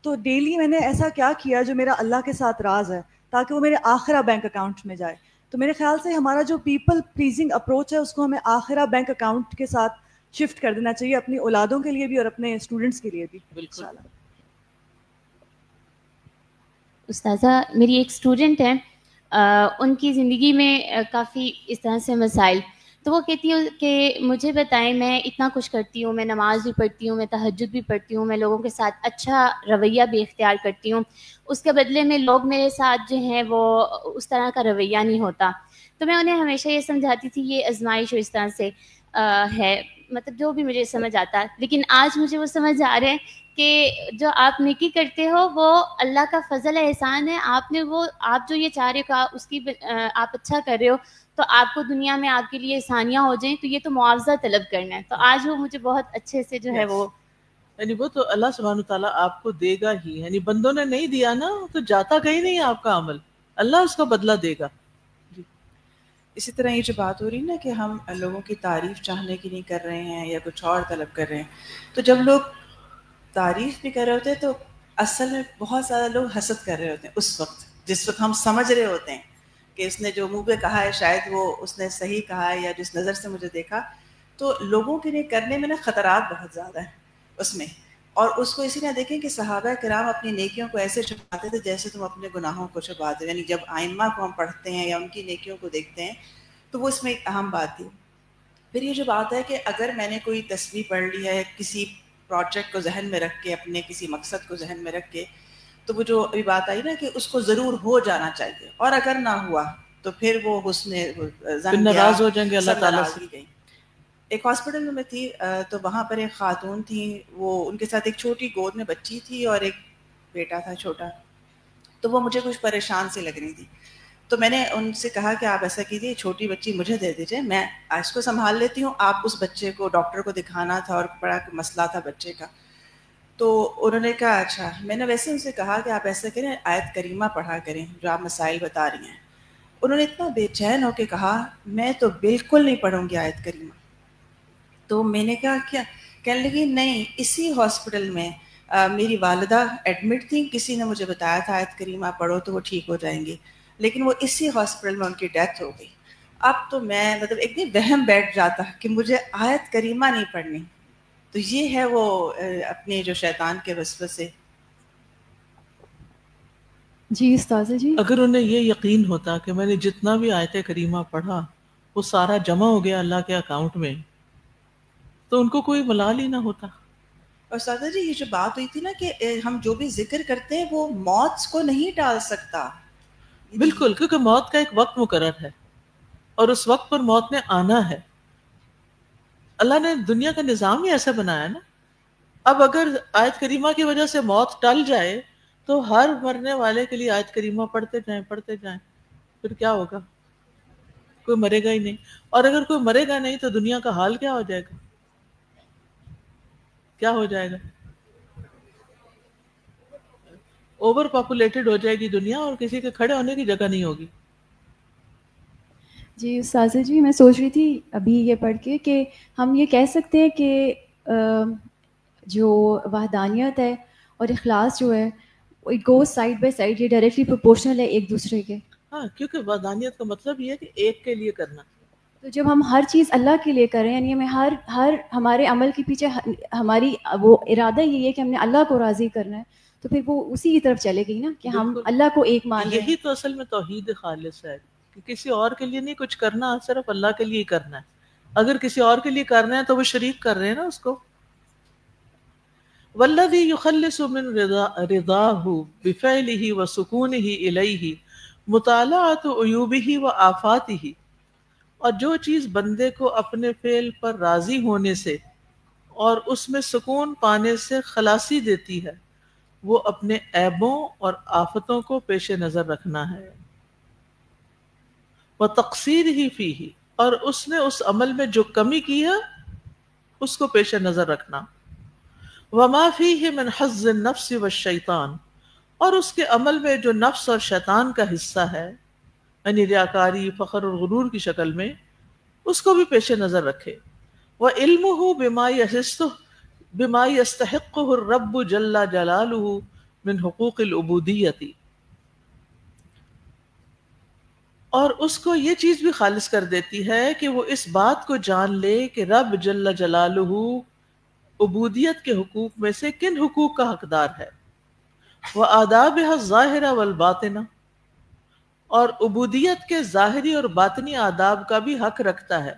تو ڈیلی میں نے ایسا کیا کیا جو میرا اللہ کے ساتھ راز ہے تاکہ وہ میرے آخرہ بینک اکاؤنٹ میں جائے. تو میرے خیال سے ہمارا جو پیپل پلیزنگ اپروچ ہے اس کو ہمیں آخرہ بینک اکاؤنٹ کے ساتھ شفٹ کر دینا چاہیے، اپنی اولادوں کے لیے بھی اور اپنے اسٹوڈنٹس کے لیے بھی. بالکل. استاذہ میری ایک اسٹوڈنٹ ہے، ان کی زندگی میں کافی اس طرح سے مسائل، تو وہ کہتی ہے کہ مجھے بتائیں، میں اتنا کچھ کرتی ہوں، میں نماز بھی پڑھتی ہوں، میں تہجد بھی پڑھتی ہوں، میں لوگوں کے ساتھ اچھا رویہ بھی اختیار کرتی ہوں، اس کے بدلے میں لوگ میرے ساتھ جو ہیں وہ اس طرح کا رویہ نہیں ہوتا. تو میں انہیں ہمیشہ یہ سمجھاتی تھی یہ آزمائش اس طرح سے ہے، مطلب جو بھی مجھے سمجھ آتا ہے. لیکن آج مجھے وہ سمجھ آ رہا ہے کہ جو آپ نیکی کرتے ہو وہ اللہ کا فضل احسان ہے. آپ جو یہ چاہ رہے ہو اس کی آپ اچھا کر رہے ہو تو آپ کو دنیا میں آپ کے لیے آسانیاں ہو جائیں، تو یہ تو معاوضہ طلب کرنا ہے. تو آج وہ مجھے بہت اچھے سے جو ہے وہ، یعنی وہ تو اللہ سبحانہ تعالیٰ آپ کو دے گا ہی، یعنی بندوں نے نہیں دیا نا تو جاتا کہیں نہیں آپ کا عمل، اللہ اس کا بدلہ دے گا. اسی طرح یہ جو بات ہو رہی ہے نا کہ ہم لوگوں کی تعریف چاہنے کی نہیں کر رہے ہیں یا کچھ اور طلب کر رہے ہیں، تو جب لوگ تعریف بھی کر رہے ہوتے ہیں تو اصل میں بہت زیادہ لوگ حسد کر رہے ہوتے ہیں اس وقت، جس وقت ہم سمجھ رہے ہوتے ہیں کہ اس نے جو منہ پہ کہا ہے شاید وہ اس نے صحیح کہا ہے یا جس نظر سے مجھے دیکھا. تو لوگوں کے لیے کرنے میں نا خطرات بہت زیادہ ہیں اس میں. اور اس کو اسی طرح دیکھیں کہ صحابہ کرام اپنی نیکیوں کو ایسے چھپاتے تھے جیسے تم اپنے گناہوں کو چھپاتے ہو. یعنی جب آئمہ کو ہم پڑھتے ہیں یا ان کی نیکیوں کو دیکھتے ہیں تو وہ اس میں ایک اہم بات تھی. پھر یہ جو بات ہے کہ اگر میں نے کوئی تسبیح پڑھ لی ہے کسی پروجیکٹ کو ذہن میں رکھ کے، اپنے کسی مقصد کو ذہن میں رکھ کے، تو وہ جو ابھی بات آئی نا کہ اس کو ضرور ہو جانا چاہیے، اور اگر نہ ہوا تو پھر وہ حسن ظن ناراض ہو جائیں گے اللہ تعالیٰ سے. گئی. ایک ہاسپٹل میں تھی تو وہاں پر ایک خاتون تھی، وہ ان کے ساتھ ایک چھوٹی گود میں بچی تھی اور ایک بیٹا تھا چھوٹا. تو وہ مجھے کچھ پریشان سی لگ رہی تھی. تو میں نے ان سے کہا کہ آپ ایسا کیجیے، چھوٹی بچی مجھے دے دیجیے، میں اس کو سنبھال لیتی ہوں، آپ اس بچے کو ڈاکٹر کو دکھانا تھا اور بڑا مسئلہ تھا بچے کا. تو انہوں نے کہا اچھا. میں نے ویسے ان سے کہا کہ آپ ایسا کریں، آیت کریمہ پڑھا کریں جو آپ مسائل بتا رہی ہیں. انہوں نے اتنا بے چین ہو کے کہا میں تو بالکل نہیں پڑھوں گی آیت کریمہ. تو میں نے کہا کیا؟ کہنے لگی نہیں، اسی ہاسپٹل میں میری والدہ ایڈمٹ تھی، کسی نے مجھے بتایا تھا آیت کریمہ پڑھو تو وہ ٹھیک ہو جائیں گی، لیکن وہ اسی ہاسپٹل میں ان کی ڈیتھ ہو گئی. اب تو میں مطلب ایک دن وہم بیٹھ جاتا کہ مجھے آیت کریمہ نہیں پڑھنی. تو یہ ہے وہ اپنے جو شیطان کے وسوسے. جی استاذہ جی. اگر انہیں یہ یقین ہوتا کہ میں نے جتنا بھی آیت کریمہ پڑھا وہ سارا جمع ہو گیا اللہ کے اکاؤنٹ میں تو ان کو کوئی ملال ہی نہ ہوتا. اور سادہ جی یہ جو بات ہوئی تھی نا کہ ہم جو بھی ذکر کرتے ہیں وہ موت کو نہیں ٹال سکتا. بالکل, کیونکہ موت کا ایک وقت مقرر ہے اور اس وقت پر موت نے آنا ہے. اللہ نے دنیا کا نظام ہی ایسا بنایا نا. اب اگر آیت کریمہ کی وجہ سے موت ٹل جائے تو ہر مرنے والے کے لیے آیت کریمہ پڑھتے جائیں پھر کیا ہوگا؟ کوئی مرے گا ہی نہیں. اور اگر کوئی مرے گا نہیں تو دنیا کا حال کیا ہو جائے گا؟ کیا ہو جائے گا؟ اوور پاپولیٹڈ ہو جائے گی دنیا اور کسی کے کھڑے ہونے کی جگہ نہیں ہوگی. جی استاذہ جی, میں سوچ رہی تھی ابھی یہ پڑھ کے کہ ہم یہ کہہ سکتے ہیں کہ جو وحدانیت ہے اور اخلاص جو ہے it goes side by side, یہ ڈائریکٹلی پروپورشنل ہے ایک دوسرے کے. ہاں, کیونکہ وحدانیت کا مطلب یہ ہے کہ ایک کے لیے کرنا. تو جب ہم ہر چیز اللہ کے لیے کریں, یعنی ہمیں ہر ہمارے عمل کے پیچھے ہماری وہ ارادہ یہ ہے کہ ہم نے اللہ کو راضی کرنا ہے, تو پھر وہ اسی کی طرف چلے گئی نا کہ ہم اللہ کو ایک مان رہے ہیں. یہی تو اصل میں توحید خالص ہے کہ کسی اور کے لیے نہیں کچھ کرنا, صرف اللہ کے لیے ہی کرنا ہے. اگر کسی اور کے لیے کرنا ہے تو وہ شریک کر رہے ہیں نا اس کو. والذی یخلص من رضاہ بفعلہ وسکونہ الیہ مطالعۃ عیوبہ وآفاتہ, اور جو چیز بندے کو اپنے فعل پر راضی ہونے سے اور اس میں سکون پانے سے خلاصی دیتی ہے وہ اپنے عیبوں اور آفتوں کو پیش نظر رکھنا ہے. وتقصیرہ فیہ, اور اس نے اس عمل میں جو کمی کی ہے اس کو پیش نظر رکھنا. وما فیہ من حظ النفس والشیطان, اور اس کے عمل میں جو نفس اور شیطان کا حصہ ہے یعنی ریاکاری, فخر اور غرور کی شکل میں, اس کو بھی پیش نظر رکھے. وعلمہ بما یستحقہ الرب جل جلالہ من حقوق العبودیت, اور اس کو یہ چیز بھی خالص کر دیتی ہے کہ وہ اس بات کو جان لے کہ رب جل جلالہ عبودیت کے حقوق میں سے کن حقوق کا حقدار ہے. وآدابها الظاہرہ والباطنہ, اور عبودیت کے ظاہری اور باطنی آداب کا بھی حق رکھتا ہے.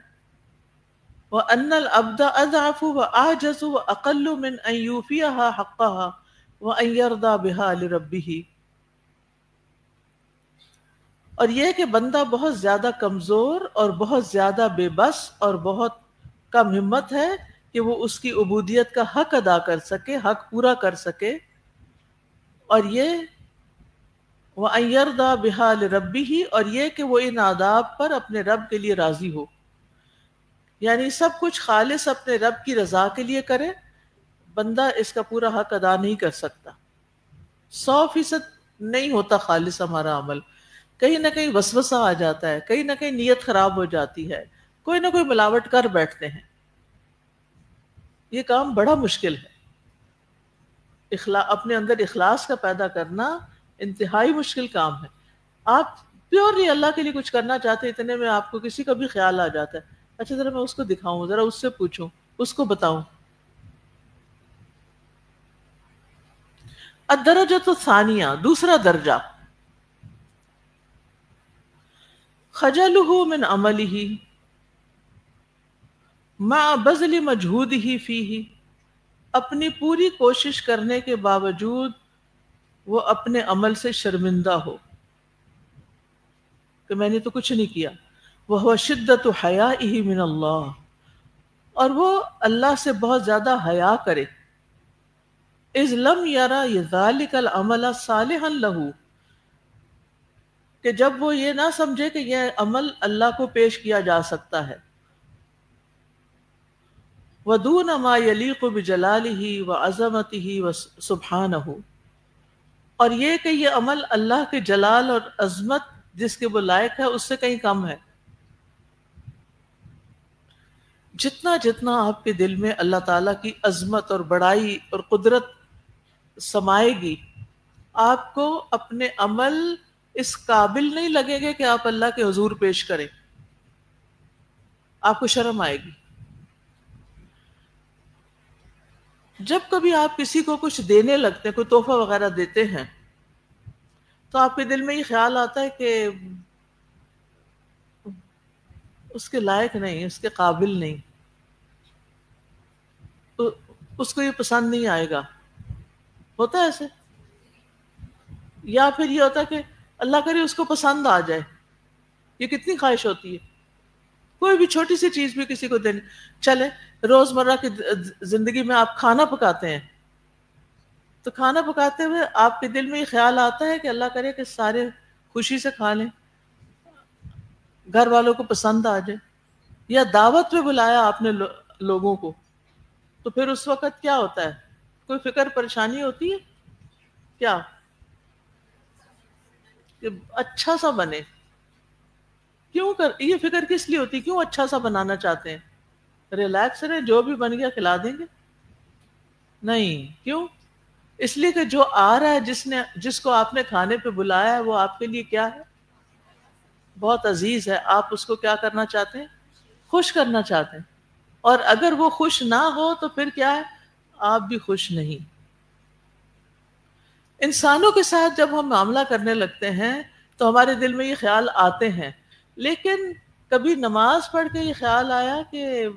وَأَنَّ الْعَبْدَ أَضْعَفُ وَأَعْجَزُ وَأَقَلُّ مِنْ أَنْ يُوفِيَهَا حَقَّهَا وَأَنْ يَرْضَى بِهَا لِرَبِّهِ, اور یہ کہ بندہ بہت زیادہ کمزور اور بہت زیادہ بے بس اور بہت کم ہمت ہے کہ وہ اس کی عبودیت کا حق ادا کر سکے, حق پورا کر سکے. اور یہ وَأَنْ يَرْضَى بِهَا لِرَبِّهِ, اور یہ کہ وہ ان آداب پر اپنے رب کے لیے راضی ہو. یعنی سب کچھ خالص اپنے رب کی رضا کے لیے کرے. بندہ اس کا پورا حق ادا نہیں کر سکتا. 100% نہیں ہوتا خالص ہمارا عمل, کہیں نہ کہیں وسوسہ آ جاتا ہے, کہیں نہ کہیں نیت خراب ہو جاتی ہے, کوئی نہ کوئی ملاوٹ کر بیٹھتے ہیں. یہ کام بڑا مشکل ہے. اپنے اندر اخلاص کا پیدا کرنا انتہائی مشکل کام ہے. آپ پیورلی اللہ کے لیے کچھ کرنا چاہتے, اتنے میں آپ کو کسی کا بھی خیال آ جاتا ہے, اچھا ذرا میں اس کو دکھاؤں, ذرا اس سے پوچھوں, اس کو بتاؤں. الدرجۃ الثانیہ, دوسرا درجہ, خجلہ من عملہ مع بذل مجہودہ فیہ, اپنی پوری کوشش کرنے کے باوجود وہ اپنے عمل سے شرمندہ ہو کہ میں نے تو کچھ نہیں کیا. وہو شدت حیائہ من اللہ, اور وہ اللہ سے بہت زیادہ حیا کرے. اذ لم یرا ذلک العمل صالحا لہ, کہ جب وہ یہ نہ سمجھے کہ یہ عمل اللہ کو پیش کیا جا سکتا ہے. وَدُونَ مَا يَلِيقُ بِجَلَالِهِ وَعَظَمَتِهِ وَسُبْحَانَهُ, اور یہ کہ یہ عمل اللہ کے جلال اور عظمت جس کے وہ لائق ہے اس سے کہیں کم ہے. جتنا جتنا آپ کے دل میں اللہ تعالیٰ کی عظمت اور بڑائی اور قدرت سمائے گی, آپ کو اپنے عمل اس قابل نہیں لگے گا کہ آپ اللہ کے حضور پیش کریں. آپ کو شرم آئے گی. جب کبھی آپ کسی کو کچھ دینے لگتے ہیں, کوئی تحفہ وغیرہ دیتے ہیں, تو آپ کے دل میں یہ خیال آتا ہے کہ اس کے لائق نہیں، اس کے قابل نہیں، تو اس کو یہ پسند نہیں آئے گا، ہوتا ہے ایسے؟ یا پھر یہ ہوتا ہے کہ اللہ کرے اس کو پسند آ جائے، یہ کتنی خواہش ہوتی ہے، کوئی بھی چھوٹی سی چیز بھی کسی کو دینی. چلے روزمرہ کی زندگی میں آپ کھانا پکاتے ہیں، تو کھانا پکاتے ہوئے آپ کے دل میں یہ خیال آتا ہے کہ اللہ کرے کہ سارے خوشی سے کھا لیں، گھر والوں کو پسند آ جائے. یا دعوت پہ بلایا آپ نے لوگوں کو، تو پھر اس وقت کیا ہوتا ہے؟ کوئی فکر پریشانی ہوتی ہے کیا کہ اچھا سا بنے؟ کیوں یہ فکر کس لیے ہوتی ہے؟ کیوں اچھا سا بنانا چاہتے ہیں؟ ریلیکس رہے، جو بھی بن گیا کھلا دیں گے؟ نہیں. کیوں؟ اس لیے کہ جو آ رہا ہے، جس کو آپ نے کھانے پہ بلایا ہے، وہ آپ کے لیے کیا ہے؟ بہت عزیز ہے. آپ اس کو کیا کرنا چاہتے ہیں؟ خوش کرنا چاہتے ہیں. اور اگر وہ خوش نہ ہو تو پھر کیا ہے؟ آپ بھی خوش نہیں. انسانوں کے ساتھ جب ہم معاملہ کرنے لگتے ہیں تو ہمارے دل میں یہ خیال آتے ہیں، لیکن کبھی نماز پڑھ کے یہ خیال آیا کہ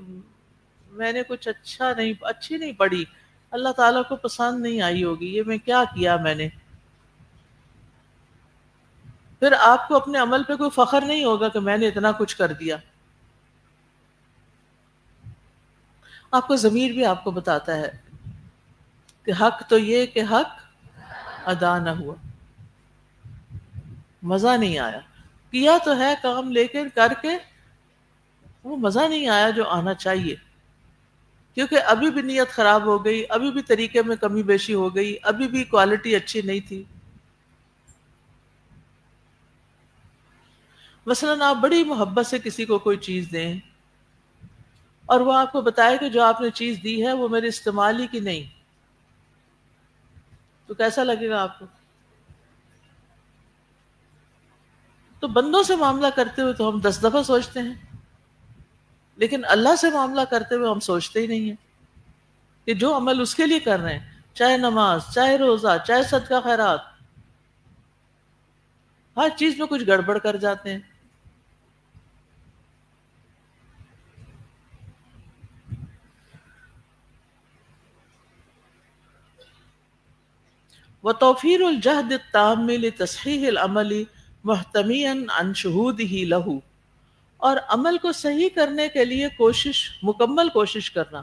میں نے کچھ اچھی نہیں پڑھی، اللہ تعالیٰ کو پسند نہیں آئی ہوگی، یہ میں کیا کیا میں نے؟ پھر آپ کو اپنے عمل پہ کوئی فخر نہیں ہوگا کہ میں نے اتنا کچھ کر دیا. آپ کو ضمیر بھی آپ کو بتاتا ہے کہ حق تو یہ کہ حق ادا نہ ہوا، مزہ نہیں آیا. کیا تو ہے کام، لیکن کر کے وہ مزہ نہیں آیا جو آنا چاہیے، کیونکہ ابھی بھی نیت خراب ہو گئی، ابھی بھی طریقے میں کمی بیشی ہو گئی، ابھی بھی کوالٹی اچھی نہیں تھی. مثلاً آپ بڑی محبت سے کسی کو کوئی چیز دیں اور وہ آپ کو بتائے کہ جو آپ نے چیز دی ہے وہ میرے استعمال ہی کی نہیں، تو کیسا لگے گا آپ کو؟ تو بندوں سے معاملہ کرتے ہوئے تو ہم 10 دفعہ سوچتے ہیں، لیکن اللہ سے معاملہ کرتے ہوئے ہم سوچتے ہی نہیں ہیں کہ جو عمل اس کے لیے کر رہے ہیں، چاہے نماز، چاہے روزہ، چاہے صدقہ خیرات، ہر چیز میں کچھ گڑبڑ کر جاتے ہیں. وَتَوْفِيرُ الْجَهْدِ التَّامِّ لِتَصْحِيحِ الْعَمَلِ مُحْتَمِيًا عَنْ شُهُودِهِ لَهُ، اور عمل کو صحیح کرنے کے لیے مکمل کوشش کرنا.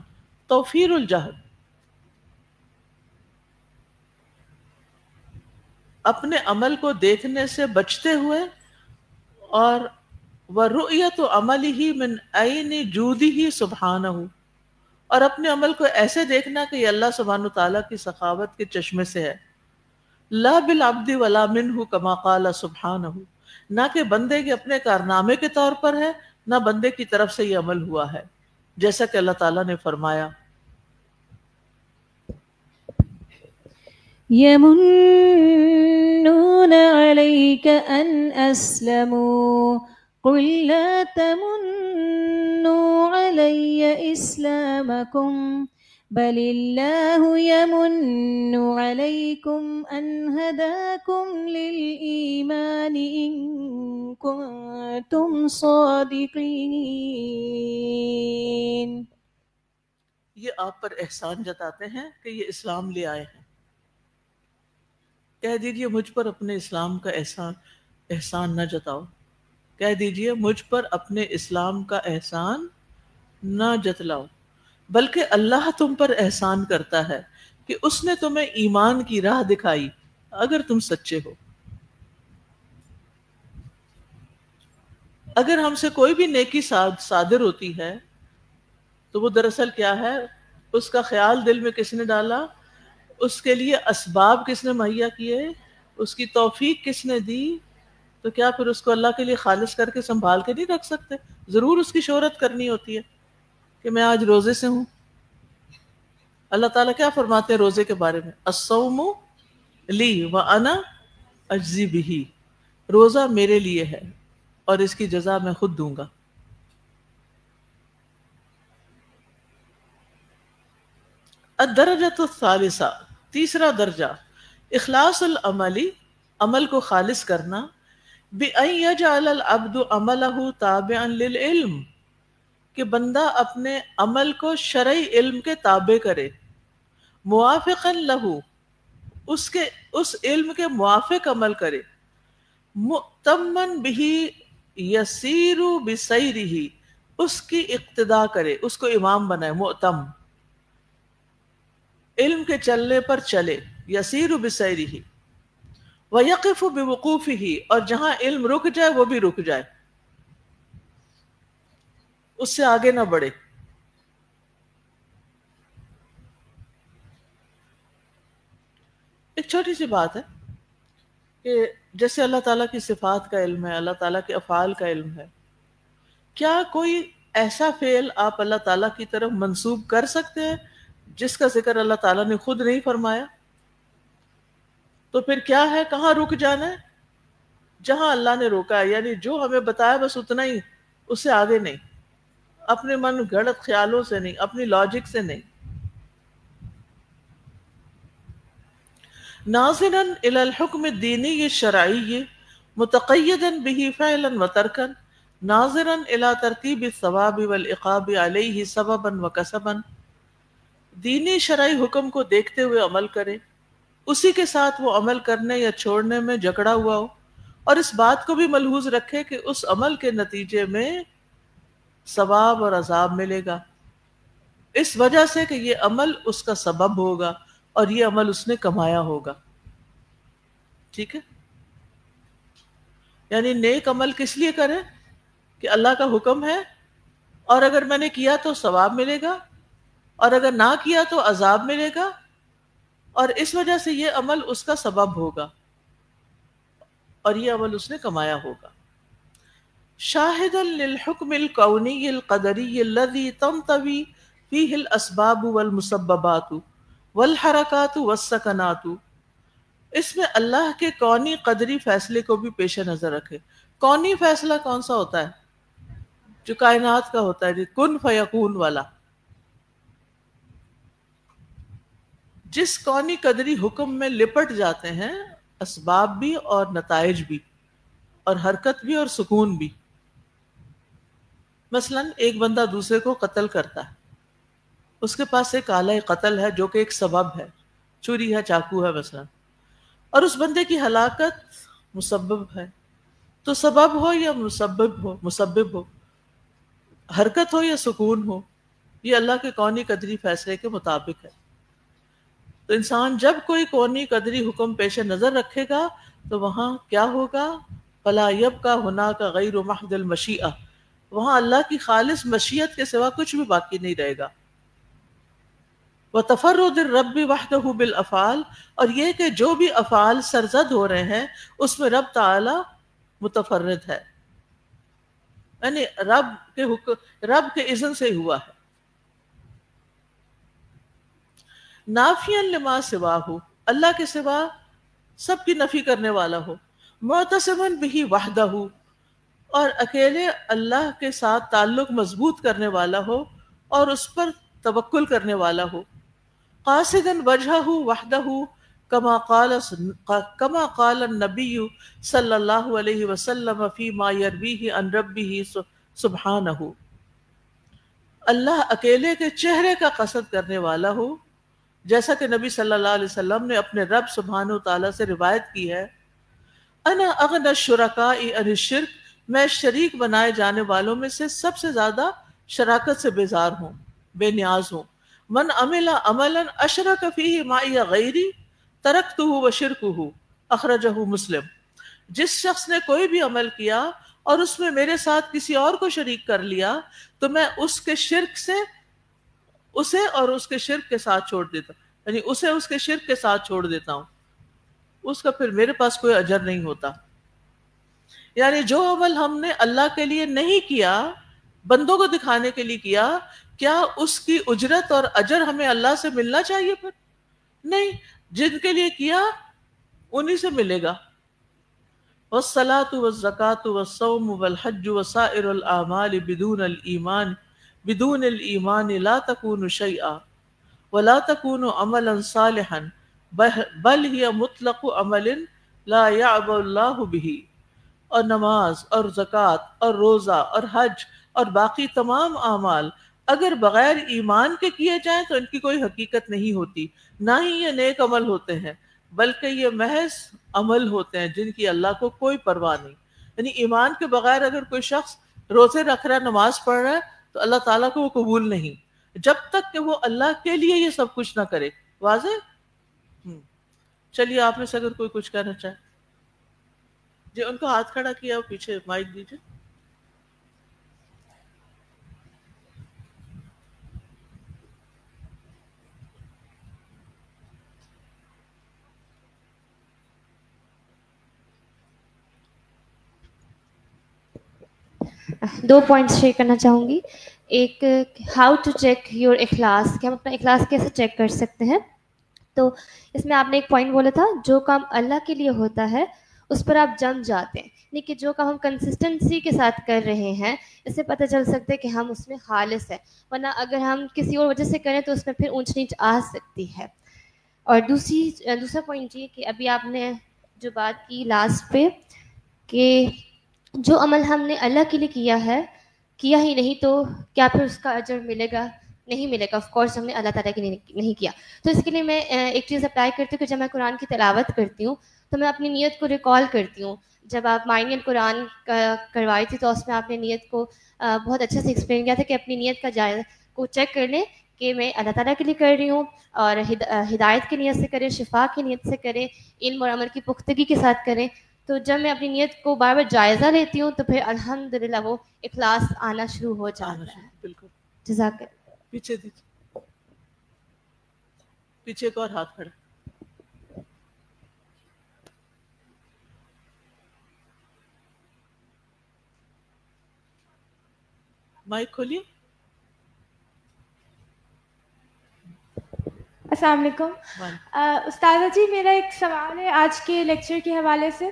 توفیر الجہد، اپنے عمل کو دیکھنے سے بچتے ہوئے، اور وَرُؤْيَةُ عَمَلِهِ مِنْ عَيْنِ جُودِهِ سُبْحَانَهُ، اور اپنے عمل کو ایسے دیکھنا کہ یہ اللہ سبحانہ تعالیٰ کی سخاوت کے چشمے سے ہے. لا بالعبد ولا منہ کما قال سبحانہ، نہ کہ بندے کے اپنے کارنامے کے طور پر ہے، نہ بندے کی طرف سے یہ عمل ہوا ہے، جیسا کہ اللہ تعالیٰ نے فرمایا يمنون عليك أن أسلموا قل لا تمنوا علي إسلامكم بل الله يمن عليكم أن هداكم للإيمان إن كنتم صادقين. یہ آپ پر احسان جتاتے ہیں کہ یہ اسلام لے آئے ہیں. کہہ دیجئے مجھ پر اپنے اسلام کا احسان نہ جتاؤ، کہہ دیجئے مجھ پر اپنے اسلام کا احسان نہ جتلاؤ، بلکہ اللہ تم پر احسان کرتا ہے کہ اس نے تمہیں ایمان کی راہ دکھائی اگر تم سچے ہو. اگر ہم سے کوئی بھی نیکی صادر ہوتی ہے تو وہ دراصل کیا ہے؟ اس کا خیال دل میں کس نے ڈالا، اس کے لیے اسباب کس نے مہیا کیے، اس کی توفیق کس نے دی، تو کیا پھر اس کو اللہ کے لیے خالص کر کے سنبھال کے نہیں رکھ سکتے؟ ضرور اس کی شہرت کرنی ہوتی ہے کہ میں آج روزے سے ہوں. اللہ تعالیٰ کیا فرماتے ہیں روزے کے بارے میں؟ الصوم لی وانا اجزی بہ، روزہ میرے لیے ہے اور اس کی جزا میں خود دوں گا. الدرجۃ الثالثہ، تیسرا درجہ، اخلاص العملی عمل کو خالص کرنا، بِأَن يَجْعَلَ الْعَبْدُ عَمَلَهُ تَابِعًا لِلْعِلْمِ، کہ بندہ اپنے عمل کو شرعی علم کے تابع کرے، موافقاً لہو، اس علم کے موافق عمل کرے، مؤتمن بہ یسیر بسیرہ، اس کی اقتداء کرے، اس کو امام بنائے، مؤتم، علم کے چلنے پر چلے، یسیر بسیرہ، ویقف بوقوفہ، اور جہاں علم رک جائے وہ بھی رک جائے، اس سے آگے نہ بڑھے۔ ایک چھوٹی سی بات ہے کہ جیسے اللہ تعالیٰ کی صفات کا علم ہے، اللہ تعالیٰ کے افعال کا علم ہے، کیا کوئی ایسا فعل آپ اللہ تعالیٰ کی طرف منسوب کر سکتے ہیں جس کا ذکر اللہ تعالیٰ نے خود نہیں فرمایا؟ تو پھر کیا ہے، کہاں رک جانا ہے؟ جہاں اللہ نے روکا ہے، یعنی جو ہمیں بتایا بس اتنا ہی، اس سے آگے نہیں، اپنے من گھڑت خیالوں سے نہیں، اپنی لاجک سے نہیں۔ ناظراً الی الحکم الدینی الشرعی متقیدا بہ فعلا و ترکا، ناظراً الی ترتیب الثواب والعقاب علیہ سببا و کسبا، دینی شرعی حکم کو دیکھتے ہوئے عمل کرے، اسی کے ساتھ وہ عمل کرنے یا چھوڑنے میں جکڑا ہوا ہو، اور اس بات کو بھی ملحوظ رکھے کہ اس عمل کے نتیجے میں ثواب اور عذاب ملے گا، اس وجہ سے کہ یہ عمل اس کا سبب ہوگا اور یہ عمل اس نے کمایا ہوگا۔ ٹھیک ہے، یعنی نیک عمل کس لیے کرے؟ کہ اللہ کا حکم ہے، اور اگر میں نے کیا تو ثواب ملے گا، اور اگر نہ کیا تو عذاب ملے گا، اور اس وجہ سے یہ عمل اس کا سبب ہوگا اور یہ عمل اس نے کمایا ہوگا۔ شاہدا للحکم الکونی القدری الذی تنطوی فیہ الاسباب والمسببات والحرکات والسکنات، اس میں اللہ کے کونی قدری فیصلے کو بھی پیش نظر رکھے۔ کونی فیصلہ کون سا ہوتا ہے؟ جو کائنات کا ہوتا ہے، کن فیکون والا، جس کونی قدری حکم میں لپٹ جاتے ہیں اسباب بھی اور نتائج بھی، اور حرکت بھی اور سکون بھی۔ مثلا ایک بندہ دوسرے کو قتل کرتا ہے، اس کے پاس ایک آلہ قتل ہے جو کہ ایک سبب ہے، چھری ہے، چاقو ہے مثلا، اور اس بندے کی ہلاکت مسبب ہے، تو سبب ہو یا مسبب ہو، حرکت ہو یا سکون ہو، یہ اللہ کے کونی قدری فیصلے کے مطابق ہے۔ تو انسان جب کوئی کونی قدری حکم پیش نظر رکھے گا تو وہاں کیا ہوگا؟ فلا یبقی ہناک غیر محض المشیئہ، وہاں اللہ کی خالص مشیت کے سوا کچھ بھی باقی نہیں رہے گا۔ وتفرد الرب وحدہ بالافعال، اور یہ کہ جو بھی افعال سرزد ہو رہے ہیں اس میں رب تعالی متفرد ہے، یعنی رب کے اذن سے ہوا ہے۔ نافیاً لما سواہ، اللہ کے سوا سب کی نفی کرنے والا ہو، معتصما بہ وحدہ، اور اکیلے اللہ کے ساتھ تعلق مضبوط کرنے والا ہو اور اس پر توکل کرنے والا ہو، قاصدا وجہہ وحدہ، کما قال النبی صلی اللہ علیہ وسلم فیما یرویہ عن ربہ سبحانہ، اللہ اکیلے کے چہرے کا قصد کرنے والا ہو، جیسا کہ نبی صلی اللہ علیہ وسلم نے اپنے رب سبحانہ وتعالی سے روایت کی ہے، انا اغنى الشرکاء عن الشرک، میں شریک بنائے جانے والوں میں سے سب سے زیادہ شراکت سے بیزار ہوں، بے نیاز ہوں۔ من عمل عملا اشرک فیہ معی غیری ترکتہ وشرکہ، اخرجہ مسلم، جس شخص نے کوئی بھی عمل کیا اور اس میں میرے ساتھ کسی اور کو شریک کر لیا تو میں اس کے شرک سے اسے اور اس کے شرک کے ساتھ چھوڑ دیتا ہوں، یعنی اسے اس کے شرک کے ساتھ چھوڑ دیتا ہوں، اس کا پھر میرے پاس کوئی اجر نہیں ہوتا۔ یعنی جو عمل ہم نے اللہ کے لیے نہیں کیا، بندوں کو دکھانے کے لیے کیا، کیا اس کی اجرت اور اجر ہمیں اللہ سے ملنا چاہیے؟ پھر نہیں، جن کے لیے کیا انہی سے ملے گا۔ والصلاة والزکاة والصوم والحج وسائر الاعمال بدون الایمان لا تكون شیئا ولا تكون عملا صالحا بل هي مطلق عمل لا یعبأ اللہ بہ، اور نماز اور زکوٰۃ اور روزہ اور حج اور باقی تمام اعمال اگر بغیر ایمان کے کیے جائیں تو ان کی کوئی حقیقت نہیں ہوتی، نہ ہی یہ نیک عمل ہوتے ہیں، بلکہ یہ محض عمل ہوتے ہیں جن کی اللہ کو کوئی پرواہ نہیں۔ یعنی ایمان کے بغیر اگر کوئی شخص روزے رکھ رہا ہے، نماز پڑھ رہا ہے، تو اللہ تعالیٰ کو وہ قبول نہیں جب تک کہ وہ اللہ کے لیے یہ سب کچھ نہ کرے۔ واضح؟ چلیے آپ میں سے اگر کوئی کچھ کہنا چاہے جی، ان کو ہاتھ کھڑا کیا، پیچھے مائک دیجیے۔ دو پوائنٹس شیئر کرنا چاہوں گی۔ ایک، ہاؤ ٹو چیک یور اخلاص، کہ ہم اپنا اخلاص کیسے چیک کر سکتے ہیں۔ تو اس میں آپ نے ایک پوائنٹ بولا تھا، جو کام اللہ کے لیے ہوتا ہے اس پر آپ جم جاتے ہیں، یعنی کہ جو کام ہم کنسسٹنسی کے ساتھ کر رہے ہیں اس سے پتہ چل سکتا ہے کہ ہم اس میں خالص ہیں، ورنہ اگر ہم کسی اور وجہ سے کریں تو اس میں پھر اونچ نیچ آ سکتی ہے۔ اور دوسرا پوائنٹ یہ کہ ابھی آپ نے جو بات کی لاسٹ پہ کہ جو عمل ہم نے اللہ کے لیے کیا ہی نہیں تو کیا پھر اس کا اجر ملے گا؟ نہیں ملے گا، آف کورس ہم نے اللہ تعالیٰ کے لیے نہیں کیا۔ تو اس کے لیے میں ایک چیز اپلائی کرتی ہوں کہ جب میں قرآن کی تلاوت کرتی ہوں تو میں اپنی نیت کو ریکال کرتی ہوں۔ جب آپ معنی قرآن کروائی تھی تو اس میں آپ نے نیت کو بہت اچھے سے ایکسپلین کیا تھا کہ اپنی نیت کا جائزہ کو چیک کر لیں کہ میں اللہ تعالیٰ کے لیے کر رہی ہوں، اور ہدایت کی نیت سے کریں، شفا کی نیت سے کریں، علم اور عمل کی پختگی کے ساتھ کریں۔ تو جب میں اپنی نیت کو بار بار جائزہ لیتی ہوں تو پھر الحمدللہ وہ اخلاص آنا شروع ہو جاتا ہے۔ بالکل۔ جزاک اللہ۔ پیچھے دیجیے، پیچھے ایک اور ہاتھ کھڑا۔ مائک کھولیے۔ السلام علیکم استاذہ جی، میرا ایک سوال ہے آج کے لیکچر کے حوالے سے۔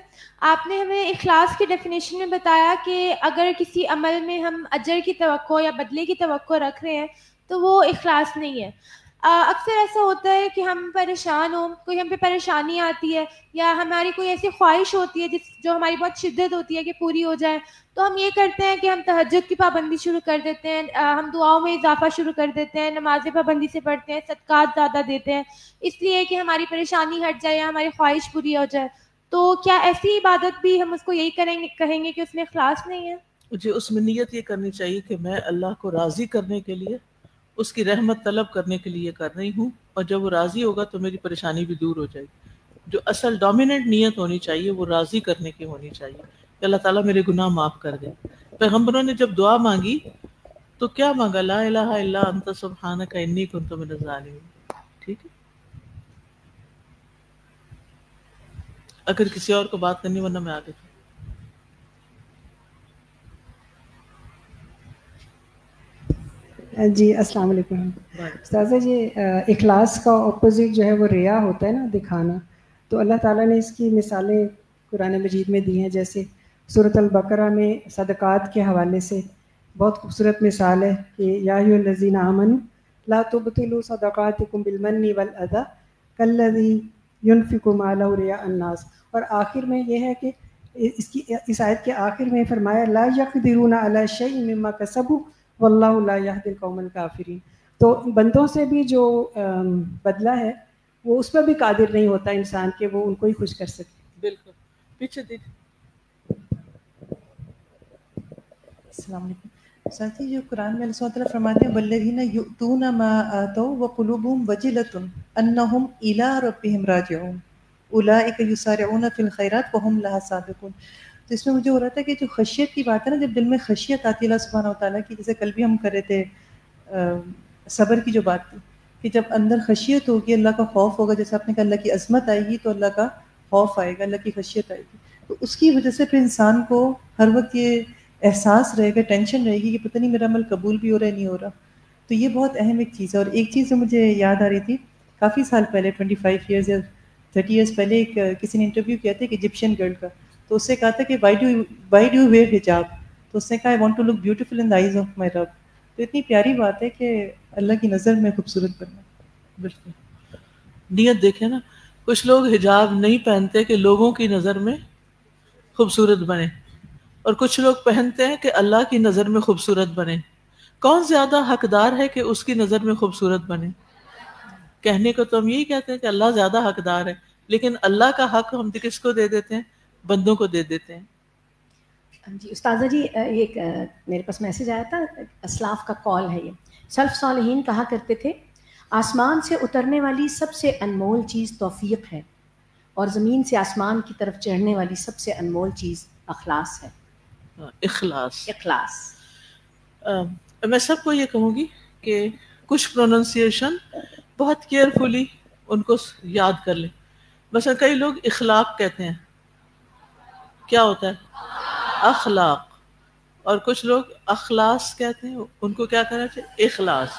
آپ نے ہمیں اخلاص کی ڈیفینیشن میں بتایا کہ اگر کسی عمل میں ہم اجر کی توقع یا بدلے کی توقع رکھ رہے ہیں تو وہ اخلاص نہیں ہے۔ اکثر ایسا ہوتا ہے کہ ہم پریشان ہوں، کوئی ہم پہ پریشانی آتی ہے یا ہماری کوئی ایسی خواہش ہوتی ہے جو ہماری بہت شدت ہوتی ہے کہ پوری ہو جائے، تو ہم یہ کرتے ہیں کہ ہم تہجد کی پابندی شروع کر دیتے ہیں، ہم دعاؤں میں اضافہ شروع کر دیتے ہیں، نمازیں پابندی سے پڑھتے ہیں، صدقات زیادہ دیتے ہیں، اس لیے کہ ہماری پریشانی ہٹ جائے یا ہماری خواہش پوری ہو جائے۔ تو کیا ایسی عبادت بھی ہم اس کو یہی کہیں گے کہ اس میں اخلاص نہیں ہے؟ جی، اس میں نیت یہ کرنی چاہیے کہ میں اللہ کو راضی کرنے کے لیے، اس کی رحمت طلب کرنے کے لیے کر رہی ہوں، اور جب وہ راضی ہوگا تو میری پریشانی بھی دور ہو جائے گی۔ جو اصل ڈومیننٹ نیت ہونی چاہیے وہ راضی کرنے کی ہونی چاہیے کہ اللہ تعالیٰ میرے گناہ معاف کر دے۔ پیغمبروں نے جب دعا مانگی تو کیا مانگا؟ لا الہ الا انت سبحانک انی کنت من الظالمین۔ ٹھیک ہے، اگر کسی اور کو بات کرنی، ورنہ میں آگے۔ جی السلام علیکم استاذہ جی، اخلاص کا اپوزٹ جو ہے وہ ریا ہوتا ہے نا، دکھانا۔ تو اللہ تعالیٰ نے اس کی مثالیں قرآن مجید میں دی ہیں، جیسے سورۃ البقرہ میں صدقات کے حوالے سے بہت خوبصورت مثال ہے کہ یا ایھا الذین آمنوا لا تبطلوا صدقاتکم بالمن والاذی کالذی ينفق مالہ رئاء الناس۔ اور آخر میں یہ ہے کہ اس آیت کے آخر میں فرمایا لا یقدرون علی شیء مما کسبوا واللہ لا یہدی القوم الکافرین۔ تو بندوں سے بھی جو بدلہ ہے وہ اس پر بھی قادر نہیں ہوتا انسان کہ وہ ان کو ہی خوش کر سکے۔ بالکل۔ پیچھے دیکھ۔ السلام علیکم ساتھی، جو قرآن میں اللہ سبحانہ وتعالیٰ فرماتے ہیں والذین یؤتون ما آتوا وقلوبهم وجلۃ انہم الی ربہم راجعون اولئک یسارعون فی الخیرات وہم لہا سابقون۔ تو اس میں مجھے ہو رہا تھا کہ جو خشیت کی بات ہے نا، جب دل میں خشیت آتی ہے اللہ سبحانہ وتعالیٰ کی، جیسے کل بھی ہم کر رہے تھے صبر کی جو بات تھی، کہ جب اندر خشیت ہوگی، اللہ کا خوف ہوگا، جیسے آپ نے کہا اللہ کی عظمت آئے گی تو اللہ کا خوف آئے گا، اللہ کی خشیت آئے گی، تو اس کی وجہ سے پھر انسان کو ہر وقت یہ احساس رہے گا، ٹینشن رہے گی کہ پتہ نہیں میرا عمل قبول بھی ہو رہا ہے نہیں ہو رہا۔ تو یہ بہت اہم ایک چیز ہے۔ اور ایک چیز جو مجھے یاد آ رہی تھی، کافی سال پہلے 25 ایئرز یا 30 ایئرز پہلے ایک کسی نے انٹرویو کیا تھا ایک ایجپشین گرل کا، تو اس سے کہا تھا کہ وائی ڈو یو ویئر حجاب؟ تو اس نے کہا I want to look beautiful in the eyes of my رب۔ تو اتنی پیاری بات ہے کہ اللہ کی نظر میں خوبصورت بننا۔ بالکل۔ نیت دیکھیں نا، کچھ لوگ حجاب نہیں پہنتے کہ لوگوں کی نظر میں خوبصورت بنے، اور کچھ لوگ پہنتے ہیں کہ اللہ کی نظر میں خوبصورت بنے. کون زیادہ حقدار ہے کہ اس کی نظر میں خوبصورت بنے؟ کہنے کو تو ہم یہی کہتے ہیں کہ اللہ زیادہ حقدار ہے، لیکن اللہ کا حق ہم کس کو دے دیتے ہیں؟ بندوں کو دے دیتے ہیں. جی استاذہ جی، ایک میرے پاس میسج آیا تھا، اسلاف کا کال ہے. یہ سلف صالحین کہا کرتے تھے آسمان سے اترنے والی سب سے انمول چیز توفیق ہے، اور زمین سے آسمان کی طرف چڑھنے والی سب سے انمول چیز اخلاص ہے. اخلاص. میں سب کو یہ کہوں گی کہ کچھ پروننسیشن بہت کیئرفلی ان کو یاد کر لیں. مثلا کئی لوگ اخلاق کہتے ہیں، کیا ہوتا ہے؟ اخلاق. اور کچھ لوگ اخلاص کہتے ہیں، ان کو کیا کہنا چاہیے؟ اخلاص.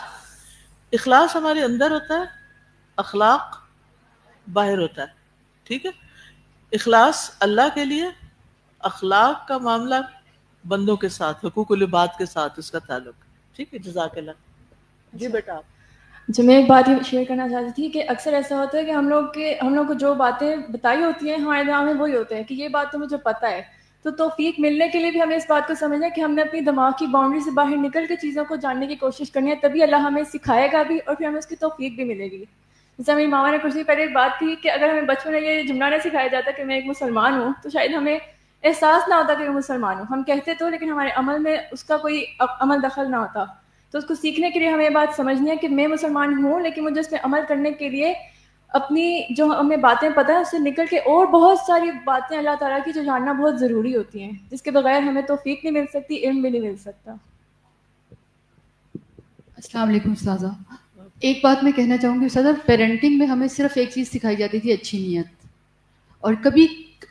اخلاص ہمارے اندر ہوتا ہے، اخلاق باہر ہوتا ہے. ٹھیک ہے؟ اخلاص اللہ کے لیے، اخلاق کا معاملہ بندوں کے ساتھ، حقوق العباد کے ساتھ اس کا تعلق. ٹھیک ہے، جزاک اللہ. جی بیٹا جو میں ایک بات یہ شیئر کرنا چاہتی تھی کہ اکثر ایسا ہوتا ہے کہ ہم لوگ کو جو باتیں بتائی ہوتی ہیں ہمارے دماغ میں وہی ہوتے ہیں کہ یہ بات تو مجھے پتہ ہے. تو توفیق ملنے کے لیے بھی ہمیں اس بات کو سمجھنا ہے کہ ہم نے اپنی دماغ کی باؤنڈری سے باہر نکل کے چیزوں کو جاننے کی کوشش کرنی ہے، تبھی اللہ ہمیں سکھائے گا بھی اور پھر ہمیں اس کی توفیق بھی ملے گی. جیسے میری ماما نے کچھ دن پہلے ایک بات تھی کہ اگر ہمیں بچپن میں یہ جملہ نہ سکھایا جاتا کہ میں ایک مسلمان ہوں تو شاید ہمیں احساس نہ ہوتا کہ میں مسلمان ہوں. ہم کہتے تو لیکن ہمارے عمل میں اس کا کوئی عمل دخل نہ ہوتا. تو اس کو سیکھنے کے لیے ہمیں یہ بات سمجھنی ہے کہ میں مسلمان ہوں، لیکن مجھے اس پہ عمل کرنے کے لیے اپنی جو ہمیں باتیں پتہ ہیں اس سے نکل کے اور بہت ساری باتیں اللہ تعالیٰ کی جو جاننا بہت ضروری ہوتی ہیں، جس کے بغیر ہمیں توفیق نہیں مل سکتی، علم بھی نہیں مل سکتا. السلام علیکم استاذہ. ایک بات میں کہنا چاہوں گی استاذہ، پیرنٹنگ میں ہمیں صرف ایک چیز سکھائی جاتی تھی، اچھی نیت، اور کبھی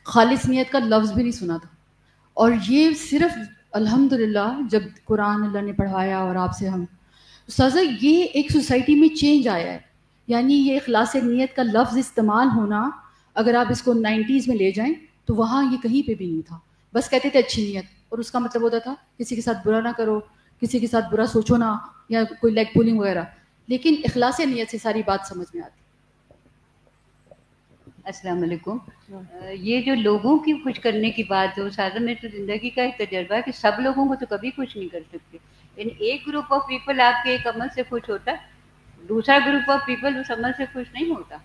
خالص نیت کا لفظ بھی نہیں سنا تھا. اور یہ صرف الحمدللہ جب قرآن اللہ نے پڑھایا اور آپ سے ہم استاذہ، یہ ایک سوسائٹی میں چینج آیا ہے. یعنی یہ اخلاص نیت کا لفظ استعمال ہونا، اگر آپ اس کو 90s میں لے جائیں تو وہاں یہ کہیں پہ بھی نہیں تھا. بس کہتے تھے اچھی نیت، اور اس کا مطلب ہوتا تھا کسی کے ساتھ برا نہ کرو، کسی کے ساتھ برا سوچو نہ، یا کوئی لیگ پولنگ وغیرہ. لیکن اخلاص نیت سے ساری بات سمجھ میں آتی. السلام علیکم. یہ جو لوگوں کی خوش کرنے کی بات ہے استاذہ، میں تو زندگی کا ایک تجربہ ہے کہ سب لوگوں کو تو کبھی خوش نہیں کر سکتے. یعنی ایک گروپ آف پیپل آپ کے ایک عمل سے خوش ہوتا ہے، دوسرا گروپ آف پیپل اس عمل سے خوش نہیں ہوتا،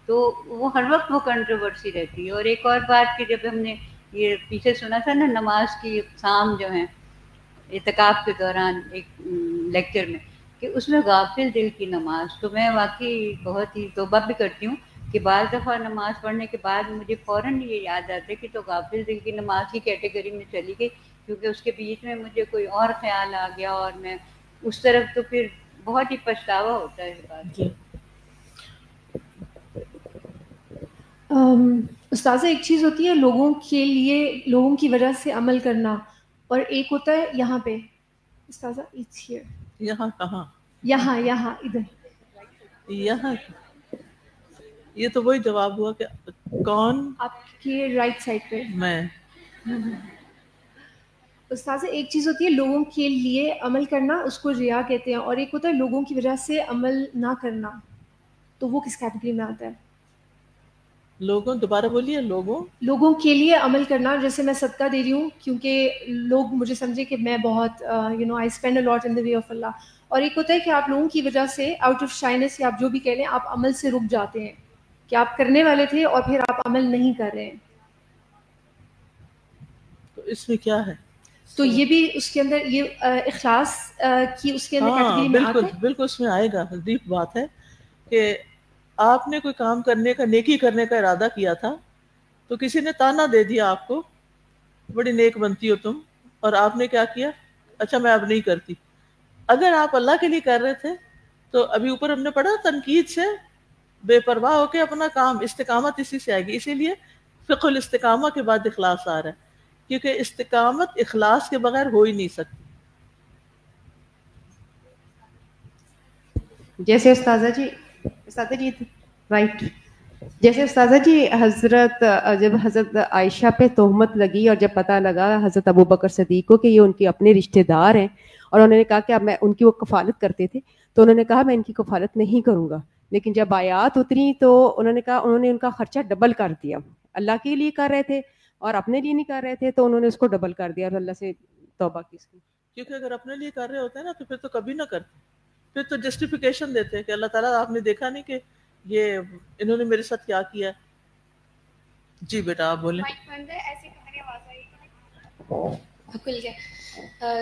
تو وہ ہر وقت وہ کنٹروورسی رہتی ہے. اور ایک اور بات کہ جب ہم نے یہ پیچھے سنا تھا نا نماز کی اقسام جو ہیں اعتکاف کے دوران ایک لیکچر میں، کہ اس میں غافل دل کی نماز، تو میں واقعی بہت ہی توبہ بھی کرتی ہوں کہ بعض دفعہ نماز پڑھنے کے بعد مجھے فوراً یہ یاد آتا ہے کہ تو غافل دل کی نماز کی کیٹیگری میں چلی گئی، کیونکہ اس کے بیچ میں مجھے کوئی اور خیال آ گیا اور میں اس طرف، تو پھر بہت ہی پچھتاوا ہوتا ہے اس بات کا. استاذہ ایک چیز ہوتی ہے لوگوں کے لیے لوگوں کی وجہ سے عمل کرنا، اور ایک ہوتا ہے یہاں پہ استاذہ یہاں کہاں، یہاں ادھر یہاں. یہ تو وہی جواب ہوا کہ کون آپ کے رائٹ سائڈ پہ، میں. استاذہ ایک چیز ہوتی ہے لوگوں کے لیے عمل کرنا، اس کو ریا کہتے ہیں، اور ایک ہوتا ہے لوگوں کی وجہ سے عمل نہ کرنا، تو وہ کس کیٹیگری میں آتا ہے؟ لوگوں، دوبارہ بولیے. لوگوں کے لیے عمل کرنا، جیسے میں صدقہ دے رہی ہوں کیونکہ لوگ مجھے سمجھے کہ میں بہت I spend a lot in the way of اللہ، اور ایک ہوتا ہے کہ آپ لوگوں کی وجہ سے آؤٹ آف شائنس یا آپ جو بھی کہہ لیں آپ عمل سے رک جاتے ہیں، کہ آپ کرنے والے تھے اور پھر آپ عمل نہیں کر رہے ہیں. تو اس میں کیا ہے؟ تو یہ بھی اس کے اندر یہ اخلاص کی اس کے اندر کیٹیگری میں آتا ہے. بالکل اس میں آئے گا. ڈیپ بات ہے کہ آپ نے کوئی کام کرنے کا، نیکی کرنے کا ارادہ کیا تھا، تو کسی نے تانا دے دیا آپ کو، بڑی نیک بنتی ہو تم، اور آپ نے کیا کیا؟ اچھا میں اب نہیں کرتی. اگر آپ اللہ کے لیے کر رہے تھے تو ابھی اوپر ہم نے پڑھا تنقید سے بے پرواہ ہو کے اپنا کام، استقامت اسی سے آئے گی. اسی لیے فقہ الاستقامہ کے بعد اخلاص آ رہا ہے، کیونکہ استقامت اخلاص کے بغیر ہو ہی نہیں سکتی. جیسے استاذہ جی رائٹ، جیسے استاذہ جی جب حضرت عائشہ پہ تہمت لگی اور جب پتہ لگا حضرت ابوبکر صدیق کو کہ یہ ان کے اپنے رشتہ دار ہیں، اور انہوں نے کہا کہ اب میں ان کی وہ کفالت کرتے تھے، تو انہوں نے کہا میں ان کی کفالت نہیں کروں گا، لیکن جب آیات اتری تو انہوں نے کہا انہوں نے ان کا خرچہ ڈبل کر دیا. اللہ کے لیے کر رہے تھے اور اپنے لیے نہیں کر رہے تھے تو انہوں نے اس کو ڈبل کر دیا اور اللہ سے توبہ کی. کیونکہ اگر اپنے لیے کر رہے ہوتے ہیں نا تو پھر تو کبھی نہ کرتے, پھر تو جسٹیفیکیشن دیتے ہیں کہ اللہ تعالیٰ آپ نے دیکھا نہیں کہ یہ انہوں نے میرے ساتھ کیا کیا. جی بیٹا آپ بولیں.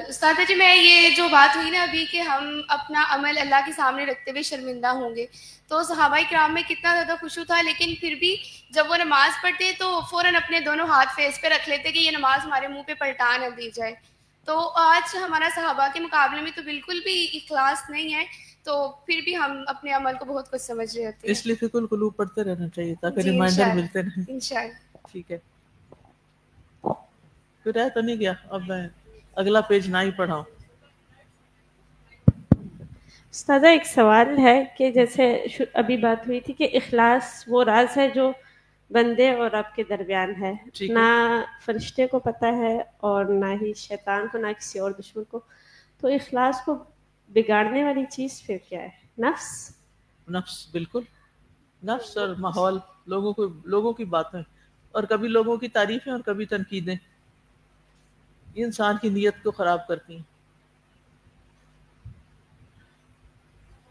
استاد جی میں یہ جو بات ہوئی نا ابھی کہ ہم اپنا عمل اللہ کے سامنے رکھتے ہوئے شرمندہ ہوں گے, تو صحابہ کرام میں کتنا زیادہ خشوع تھا, لیکن پھر بھی جب وہ نماز پڑھتے تو فوراً اپنے دونوں ہاتھ فیس پہ رکھ لیتے کہ یہ نماز ہمارے منہ پہ پلٹا نہ دی جائے. تو آج ہمارا صحابہ کے مقابلے میں تو بالکل بھی اخلاص نہیں ہے, تو پھر بھی ہم اپنے عمل کو بہت کچھ سمجھ رہے ہوتے ہیں. اس لیے فقہ القلوب پڑھتے رہنا چاہیے تاکہ ریمائنڈر ملتے رہیں. انشاءاللہ. ٹھیک ہے, پھر رہ تو نہیں گیا, اب میں اگلا پیج نہ ہی پڑھاؤں. استاذہ ایک سوال ہے کہ جیسے ابھی بات ہوئی تھی کہ اخلاص وہ راز ہے جو بندے اور آپ کے درمیان ہے, نہ فرشتے کو پتہ ہے اور نہ ہی شیطان کو, نہ کسی اور دشمن کو, تو اخلاص کو بگاڑنے والی چیز پھر کیا ہے؟ نفس. نفس, بالکل نفس اور ماحول, لوگوں کی باتیں, اور کبھی لوگوں کی تعریفیں اور کبھی تنقیدیں, یہ انسان کی نیت کو خراب کرتی ہیں.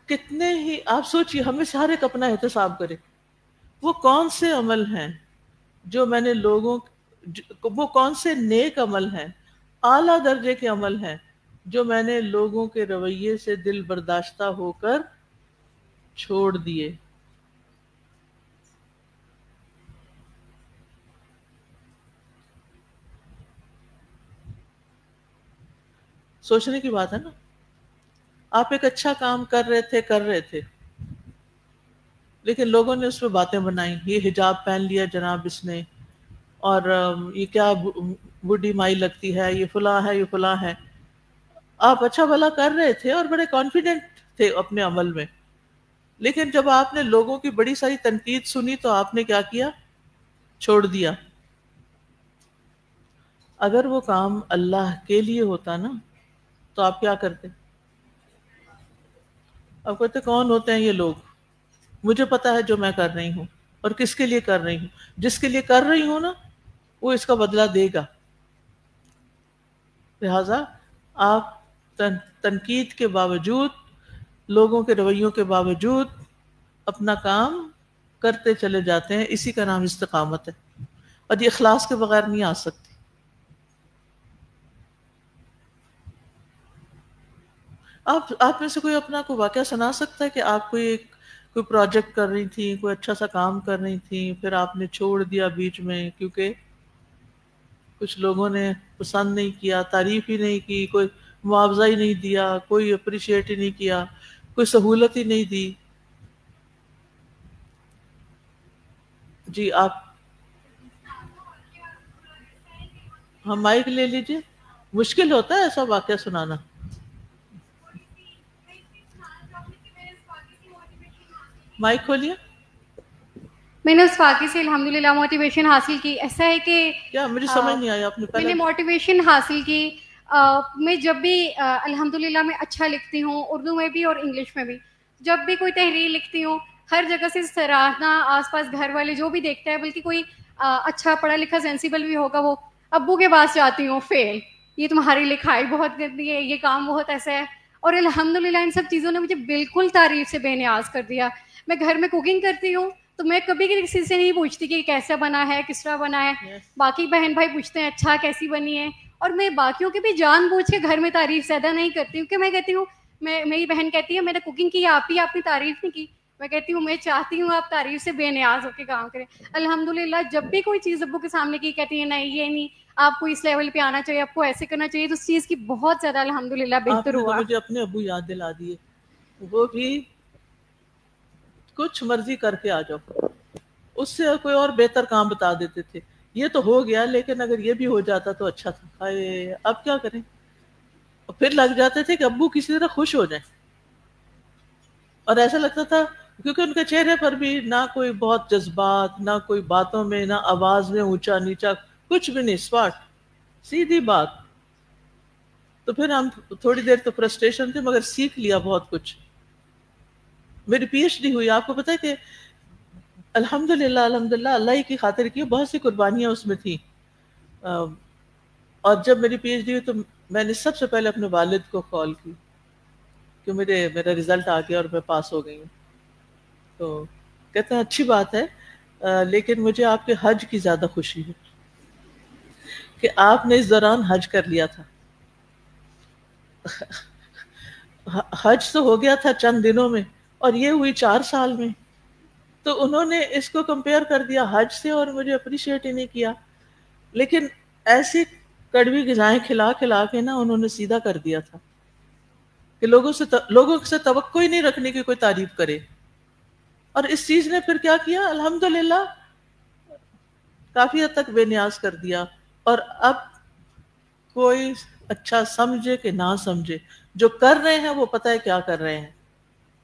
کتنے ہی آپ سوچئے, ہمیں سے ہر ایک اپنا احتساب کرے, وہ کون سے عمل ہیں جو میں نے وہ کون سے نیک عمل ہیں, اعلیٰ درجے کے عمل ہیں جو میں نے لوگوں کے رویے سے دل برداشتہ ہو کر چھوڑ دیے. سوچنے کی بات ہے نا. آپ ایک اچھا کام کر رہے تھے لیکن لوگوں نے اس پہ باتیں بنائی, یہ حجاب پہن لیا جناب اس نے, اور یہ کیا بوڑھی مائی لگتی ہے, یہ فلاں ہے, یہ فلاں ہے. آپ اچھا بھلا کر رہے تھے اور بڑے کانفیڈنٹ تھے اپنے عمل میں, لیکن جب آپ نے لوگوں کی بڑی ساری تنقید سنی تو آپ نے کیا کیا؟ چھوڑ دیا. اگر وہ کام اللہ کے لیے ہوتا نا تو آپ کیا کرتے؟ آپ کہتے کون ہوتے ہیں یہ لوگ, مجھے پتا ہے جو میں کر رہی ہوں اور کس کے لیے کر رہی ہوں, جس کے لیے کر رہی ہوں نا وہ اس کا بدلہ دے گا. لہذا آپ تنقید کے باوجود, لوگوں کے رویوں کے باوجود اپنا کام کرتے چلے جاتے ہیں. اسی کا نام استقامت ہے, اور یہ اخلاص کے بغیر نہیں آ سکتی. آپ میں سے کوئی اپنا کوئی واقعہ سنا سکتا ہے کہ آپ کوئی پروجیکٹ کر رہی تھی, کوئی اچھا سا کام کر رہی تھی, پھر آپ نے چھوڑ دیا بیچ میں کیونکہ کچھ لوگوں نے پسند نہیں کیا, تعریف ہی نہیں کی, کوئی معاوضہ ہی نہیں دیا, کوئی اپریشیٹ ہی نہیں کیا, کوئی سہولت ہی نہیں دی؟ جی آپ ہم مائک لے لیجئے. مشکل ہوتا ہے ایسا واقعہ سنانا. مائک کھولیے. میں نے اس واقعے سے الحمدللہ موٹیویشن حاصل کی. ایسا ہے کہ کیا مجھے سمجھ نہیں آیا آپ نے میں نے موٹیویشن حاصل کی. میں جب بھی الحمدللہ میں اچھا لکھتی ہوں, اردو میں بھی اور انگلش میں بھی. جب بھی کوئی تحریر لکھتی ہوں ہر جگہ سے سراہنا, آس پاس گھر والے جو بھی دیکھتا ہے, بلکہ کوئی اچھا پڑھا لکھا سینسیبل بھی ہوگا, وہ ابو کے پاس جاتی ہوں, فیل, یہ تمہاری لکھائی بہت گندی ہے, یہ کام بہت ایسا ہے. اور الحمدللہ ان سب چیزوں نے مجھے بالکل تعریف سے بے نیاز کر دیا. میں گھر میں کوکنگ کرتی ہوں تو میں کبھی کسی سے نہیں پوچھتی کہ کیسا بنا ہے, کس طرح بنا ہے. باقی بہن بھائی پوچھتے ہیں اچھا کیسی بنی ہے, اور میں باقیوں کی بھی جان بوجھ کے گھر میں تعریف زیادہ نہیں کرتی ہوں. کہ میں کہتی ہوں, میری بہن کہتی ہے میں نے کوکنگ کی, آپ نے تعریف نہیں کی. میں کہتی ہوں میں چاہتی ہوں آپ تعریف سے بے نیاز ہو کے کام کریں. الحمدللہ جب بھی کوئی چیز ابو کے سامنے کی, کہتی ہے نہیں یہ نہیں, آپ کو اس لیول پہ آنا چاہیے, آپ کو ایسے کرنا چاہیے, تو اس چیز کی بہت زیادہ الحمدللہ بہتر ہوا. مجھے اپنے ابو یاد دلا دیے, وہ بھی کچھ مرضی کر کے آ جاؤ, اس سے کوئی اور بہتر کام بتا دیتے تھے. یہ تو ہو گیا لیکن اگر یہ بھی ہو جاتا تو اچھا تھا. اب کیا کریں, پھر لگ جاتے تھے کہ ابو کسی طرح خوش ہو جائیں. اور ایسا لگتا تھا کیونکہ ان کے چہرے پر بھی نہ کوئی بہت جذبات, نہ کوئی باتوں میں, نہ آواز میں اونچا نیچا, کچھ بھی نہیں, اسپاٹ سیدھی بات. تو پھر ہم تھوڑی دیر تو فرسٹریشن تھی مگر سیکھ لیا بہت کچھ. میری پی ایچ ڈی ہوئی، آپ کو پتہ ہے کہ الحمدللہ اللہ ہی کی خاطر کی، بہت سی قربانیاں اس میں تھیں. اور جب میری پی ایچ ڈی ہوئی تو میں نے سب سے پہلے اپنے والد کو کال کی کہ میرا رزلٹ آ گیا اور میں پاس ہو گئی ہوں. تو کہتے ہیں اچھی بات ہے، لیکن مجھے آپ کے حج کی زیادہ خوشی ہے کہ آپ نے اس دوران حج کر لیا تھا. حج تو ہو گیا تھا چند دنوں میں اور یہ ہوئی 4 سال میں. تو انہوں نے اس کو کمپیئر کر دیا حج سے اور مجھے اپریشیٹ ہی نہیں کیا. لیکن ایسی کڑوی غذائیں کھلا کھلا کے نا انہوں نے سیدھا کر دیا تھا کہ لوگوں سے توقع ہی نہیں رکھنے کی کوئی تعریف کرے. اور اس چیز نے پھر کیا کیا، الحمدللہ کافی حد تک بے نیاز کر دیا. اور اب کوئی اچھا سمجھے کہ نہ سمجھے، جو کر رہے ہیں وہ پتہ ہے کیا کر رہے ہیں،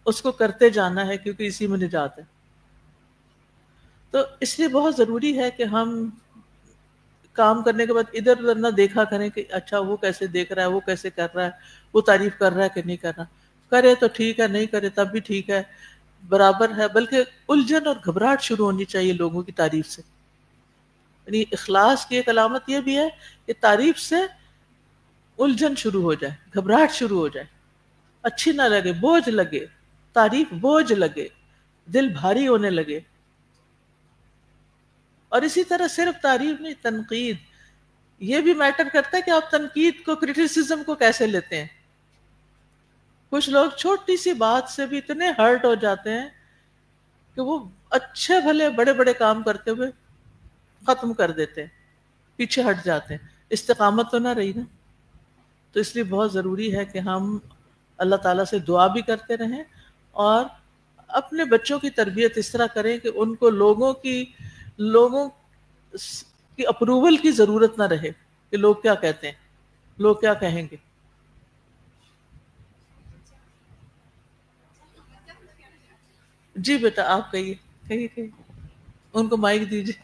اس کو کرتے جانا ہے کیونکہ اسی میں نجات ہے. تو اس لیے بہت ضروری ہے کہ ہم کام کرنے کے بعد ادھر ادھر نہ دیکھا کریں کہ اچھا وہ کیسے دیکھ رہا ہے، وہ کیسے کر رہا ہے، وہ تعریف کر رہا ہے کہ نہیں کر رہا. کرے تو ٹھیک ہے، نہیں کرے تب بھی ٹھیک ہے، برابر ہے. بلکہ الجھن اور گھبراہٹ شروع ہونی چاہیے لوگوں کی تعریف سے. یعنی اخلاص کی ایک علامت یہ بھی ہے کہ تعریف سے الجھن شروع ہو جائے، گھبراہٹ شروع ہو جائے، اچھی نہ لگے، بوجھ لگے، تعریف بوجھ لگے، دل بھاری ہونے لگے. اور اسی طرح صرف تعریف نہیں، تنقید یہ بھی میٹر کرتا ہے کہ آپ تنقید کو، کرٹیسزم کو کیسے لیتے ہیں. کچھ لوگ چھوٹی سی بات سے بھی اتنے ہرٹ ہو جاتے ہیں کہ وہ اچھے بھلے بڑے بڑے کام کرتے ہوئے ختم کر دیتے ہیں، پیچھے ہٹ جاتے ہیں. استقامت تو نہ رہی نا. تو اس لیے بہت ضروری ہے کہ ہم اللہ تعالیٰ سے دعا بھی کرتے رہیں اور اپنے بچوں کی تربیت اس طرح کریں کہ ان کو لوگوں کی اپروول کی ضرورت نہ رہے کہ لوگ کیا کہتے ہیں، لوگ کیا کہیں گے. جی بیٹا آپ کہیے ان کو مائک دیجیے.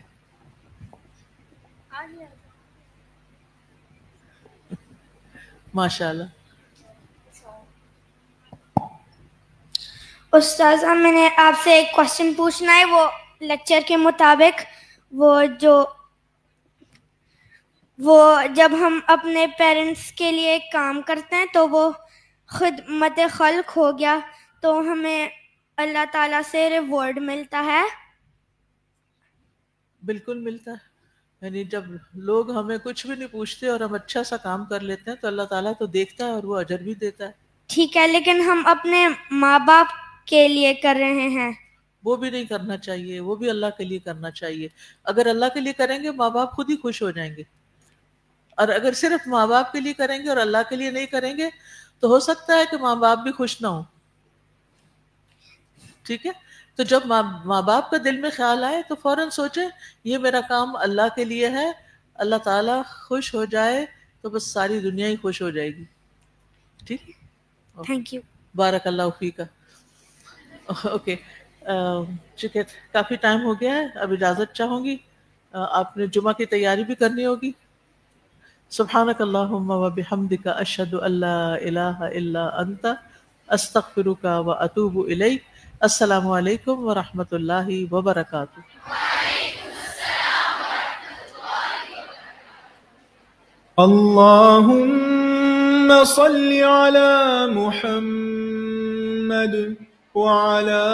ماشاء اللہ. استاذہ میں نے آپ سے ایک کوشچن پوچھنا ہے، وہ لیکچر کے مطابق وہ جب ہم اپنے پیرنٹس کے لیے کام کرتے ہیں تو وہ خدمت خلق ہو گیا تو ہمیں اللہ تعالیٰ سے ریوارڈ ملتا ہے؟ بالکل ملتا ہے. یعنی جب لوگ ہمیں کچھ بھی نہیں پوچھتے اور ہم اچھا سا کام کر لیتے ہیں تو اللہ تعالیٰ تو دیکھتا ہے اور وہ اجر بھی دیتا ہے. ٹھیک ہے، لیکن ہم اپنے ماں باپ کے لیے کر رہے ہیں. وہ بھی نہیں کرنا چاہیے، وہ بھی اللہ کے لیے کرنا چاہیے. اگر اللہ کے لیے کریں گے ماں باپ خود ہی خوش ہو جائیں گے. اور اگر صرف ماں باپ کے لیے کریں گے اور اللہ کے لیے نہیں کریں گے تو ہو سکتا ہے کہ ماں باپ بھی خوش نہ ہوں. ٹھیک ہے، تو جب ماں باپ کا دل میں خیال آئے تو فوراً سوچیں یہ میرا کام اللہ کے لیے ہے، اللہ تعالیٰ خوش ہو جائے تو بس ساری دنیا ہی خوش ہو جائے گی. ٹھیک، تھینک یو. بارک اللہ فیک. اوکے، چونکہ کافی ٹائم ہو گیا ہے اب اجازت چاہوں گی. آپ نے جمعہ کی تیاری بھی کرنی ہوگی. سبحانک اللہم و بحمدک اشہد ان لا الہ الا انت استغفرک و اتوب الیک. السلام علیکم ورحمۃ اللہ وبرکاتہ. اللهم صل على محمد وعلى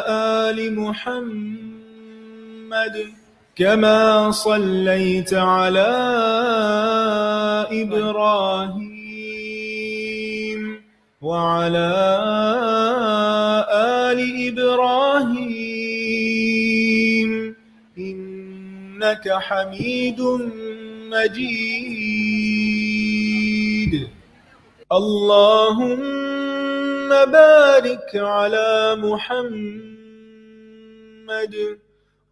آل محمد كما صليت على إبراهيم وعلى آل إبراهيم إنك حميد مجيد. اللهم بارك على محمد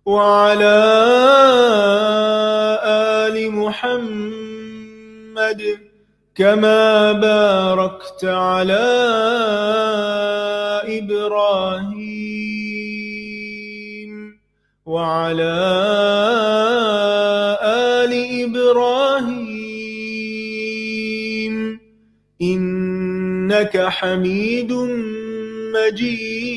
وعلى آل محمد كما باركت على إبراهيم وعلى آل إبراهيم إنك حميد مجيد